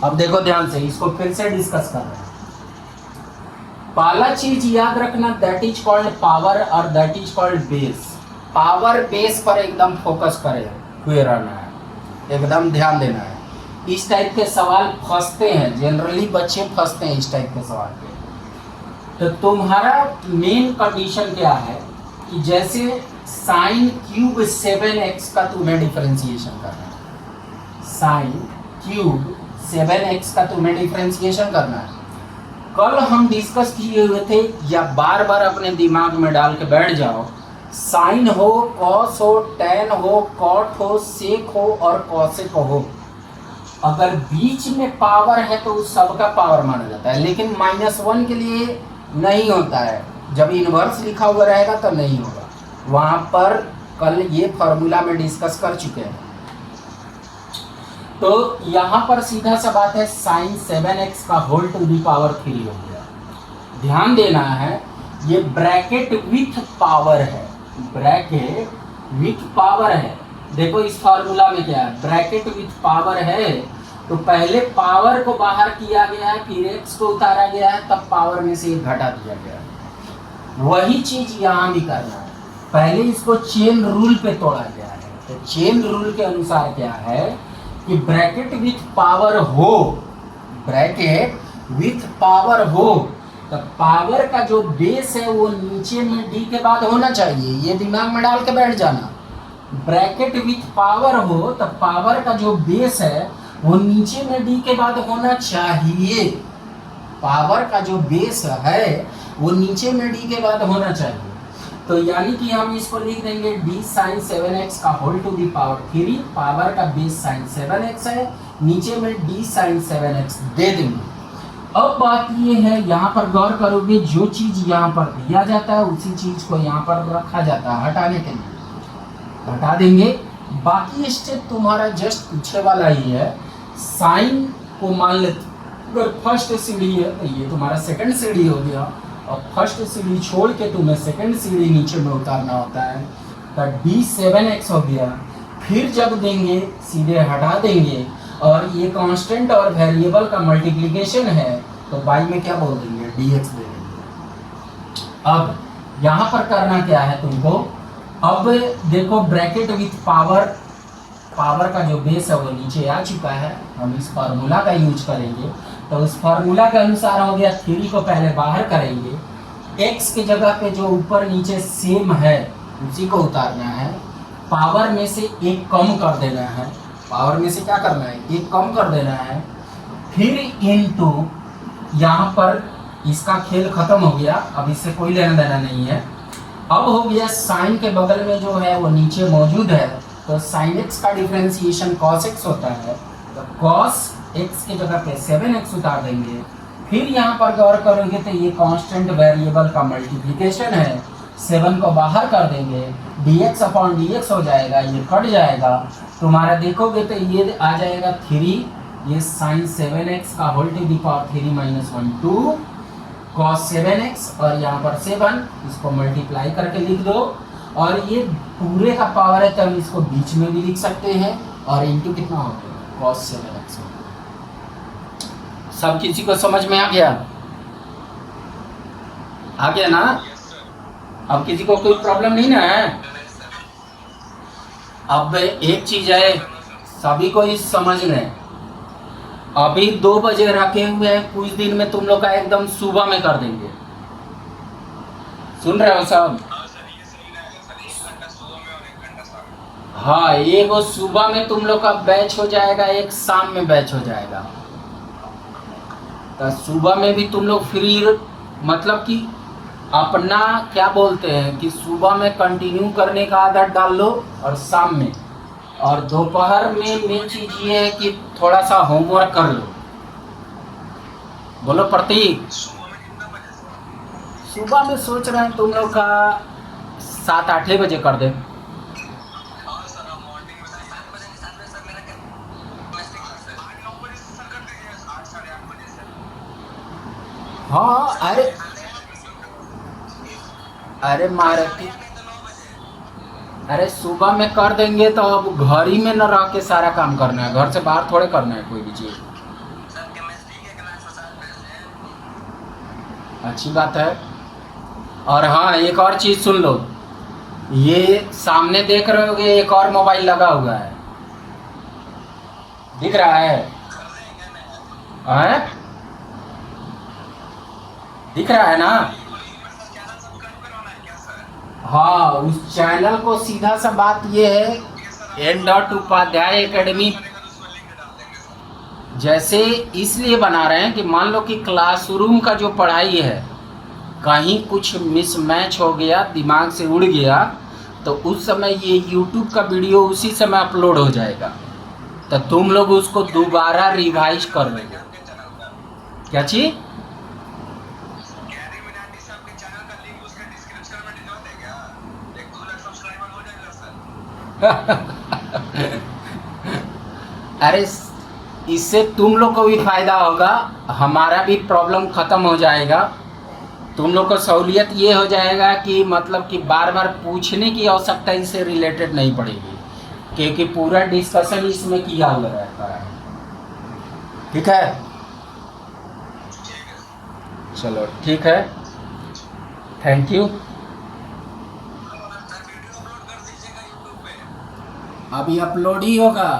A: अब देखो ध्यान से, इसको फिर से डिस्कस कर रहे हैं। पहला चीज याद रखना, दैट इज कॉल्ड पावर और that is called base. Power base पर एकदम फोकस हुए रहना है, एकदम ध्यान देना है। इस टाइप के सवाल फंसते हैं, जनरली बच्चे फंसते हैं इस टाइप के सवाल पे। तो तुम्हारा मेन कंडीशन क्या है कि जैसे साइन क्यूब 7x का तुम्हें डिफरेंशिएशन करना है, साइन क्यूब 7x का तुम्हें डिफरेंशिएशन करना है। कल हम डिस्कस किए हुए थे, या बार बार अपने दिमाग में डाल के बैठ जाओ, साइन हो, कॉस हो, टैन हो, कॉट हो, सेक हो और कॉसेक हो, अगर बीच में पावर है तो उस सब का पावर माना जाता है, लेकिन -1 के लिए नहीं होता है। जब इन्वर्स लिखा हुआ रहेगा तो नहीं होगा। वहाँ पर कल ये फॉर्मूला में डिस्कस कर चुके हैं। तो यहाँ पर सीधा सा बात है, sin 7x का होल टू दी पावर 3 हो गया। ध्यान देना है, ये ब्रैकेट विथ पावर है, ब्रैकेट विथ पावर है। देखो इस फॉर्मूला में क्या है, ब्रैकेट विथ पावर है तो पहले पावर को बाहर किया गया है, फिर x को उतारा गया है, तब पावर में से घटा दिया गया है। वही चीज यहाँ भी करना है, पहले इसको चेन रूल पे तोड़ा गया है। तो चेन रूल के अनुसार क्या है कि ब्रैकेट विथ पावर हो, ब्रैकेट विथ पावर हो, तो पावर का जो बेस है वो नीचे में d के बाद होना चाहिए। ये दिमाग में डाल के बैठ जाना, ब्रैकेट विथ पावर हो तो पावर का जो बेस है वो नीचे में d के बाद होना चाहिए। पावर का जो बेस है वो नीचे में d के बाद होना चाहिए। तो यानी कि हम इसको लिख देंगे d sin 7x का whole to the power 3, power का बेस sin 7x है, नीचे में d sin 7x दे देंगे। अब बात ये है, यहाँ पर गौर करोगे, जो चीज यहाँ पर दिया जाता है उसी चीज को यहाँ पर रखा जाता है हटाने के लिए, हटा देंगे। बाकी स्टेप तुम्हारा जस्ट पीछे वाला ही है। साइन को मान लेते, अगर फर्स्ट सीढ़ी है तो ये तुम्हारा सेकंड सीढ़ी हो गया, और फर्स्ट सीढ़ी छोड़ के तुम्हें सेकंड सीढ़ी नीचे में उतारना होता है, तो d7x हो गया। फिर जब देंगे सीधे हटा देंगे, और ये कांस्टेंट और वेरिएबल का मल्टीप्लिकेशन है तो बाई में क्या बोल देंगे, dx दे देंगे। अब यहाँ पर करना क्या है तुमको, अब देखो ब्रैकेट विथ पावर, पावर का जो बेस है वो नीचे आ चुका है, हम इस फार्मूला का यूज करेंगे। तो उस फार्मूला के अनुसार हो गया, 3 को पहले बाहर करेंगे, x की जगह पे जो ऊपर नीचे सेम है उसी को उतारना है, पावर में से एक कम कर देना है, पावर में से क्या करना है, एक कम कर देना है, फिर इनटू, यहाँ पर इसका खेल खत्म हो गया, अब इससे कोई लेना देना नहीं है। अब हो गया साइन के बगल में जो है वो नीचे मौजूद है, तो साइन x का डिफरेंशिएशन cos x होता है, तो cos x की जगह पे 7x उतार देंगे। फिर यहाँ पर गौर करोगे तो ये कांस्टेंट वेरिएबल का मल्टीप्लिकेशन है, 7 को बाहर कर देंगे, dx अपॉन dx हो जाएगा, ये कट जाएगा, तुम्हारा देखोगे तो ये आ जाएगा 3, ये साइन 7x का whole to the power 3 minus 1 2 cos 7x, और यहाँ पर 7, इसको मल्टीप्लाई करके लिख दो, और ये पूरे का पावर है तो हम इसको बीच में भी लिख सकते हैं, और इनटू कितना हो गया cos 7x। सब किसी को समझ में आ गया, आ गया ना? अब किसी को कोई प्रॉब्लम नहीं ना है? अब एक चीज है, सभी को इस समझ में, अभी 2 बजे रखे हुए हैं, कुछ दिन में तुम लोग का एकदम सुबह में कर देंगे। सुन रहे हो सब? हाँ, एक वो सुबह में तुम लोग का बैच हो जाएगा, एक शाम में बैच हो जाएगा। तो सुबह में भी तुम लोग फ्री, मतलब कि अपना क्या बोलते हैं कि सुबह में कंटिन्यू करने का आदत डाल लो, और शाम में, और दोपहर में मेन चीज ये है कि थोड़ा सा होमवर्क कर लो। बोलो प्रतीक। सुबह में सोच रहे हैं तुम लोग का 7-8 बजे कर दे। हाँ, अरे मारती, अरे सुबह में कर देंगे तो अब घर ही में न रह के सारा काम करना है, घर से बाहर थोड़े करना है कोई भी चीज। अच्छी बात है। और हाँ, एक और चीज सुन लो, ये सामने देख रहे होगे एक और मोबाइल लगा हुआ है, दिख रहा है? दिख रहा है ना? हाँ, उस चैनल को सीधा सा बात ये है, n.उपाध्याय एकेडमी जैसे इसलिए बना रहे हैं कि मान लो कि क्लासरूम का जो पढ़ाई है, कहीं कुछ मिसमैच हो गया, दिमाग से उड़ गया, तो उस समय ये YouTube का वीडियो उसी समय अपलोड हो जाएगा। तो तुम लोग उसको दोबारा रिवाइज कर रहे हो। क्या चीज? अरे इससे तुम लोग को भी फायदा होगा, हमारा भी प्रॉब्लम खत्म हो जाएगा। तुम लोग को सहूलियत ये हो जाएगा कि मतलब कि बार बार पूछने की आवश्यकता इससे रिलेटेड नहीं पड़ेगी, क्योंकि पूरा डिस्कशन इसमें किया हुआ रहता है। ठीक है, चलो ठीक है, थैंक यू। अभी अपलोड ही होगा।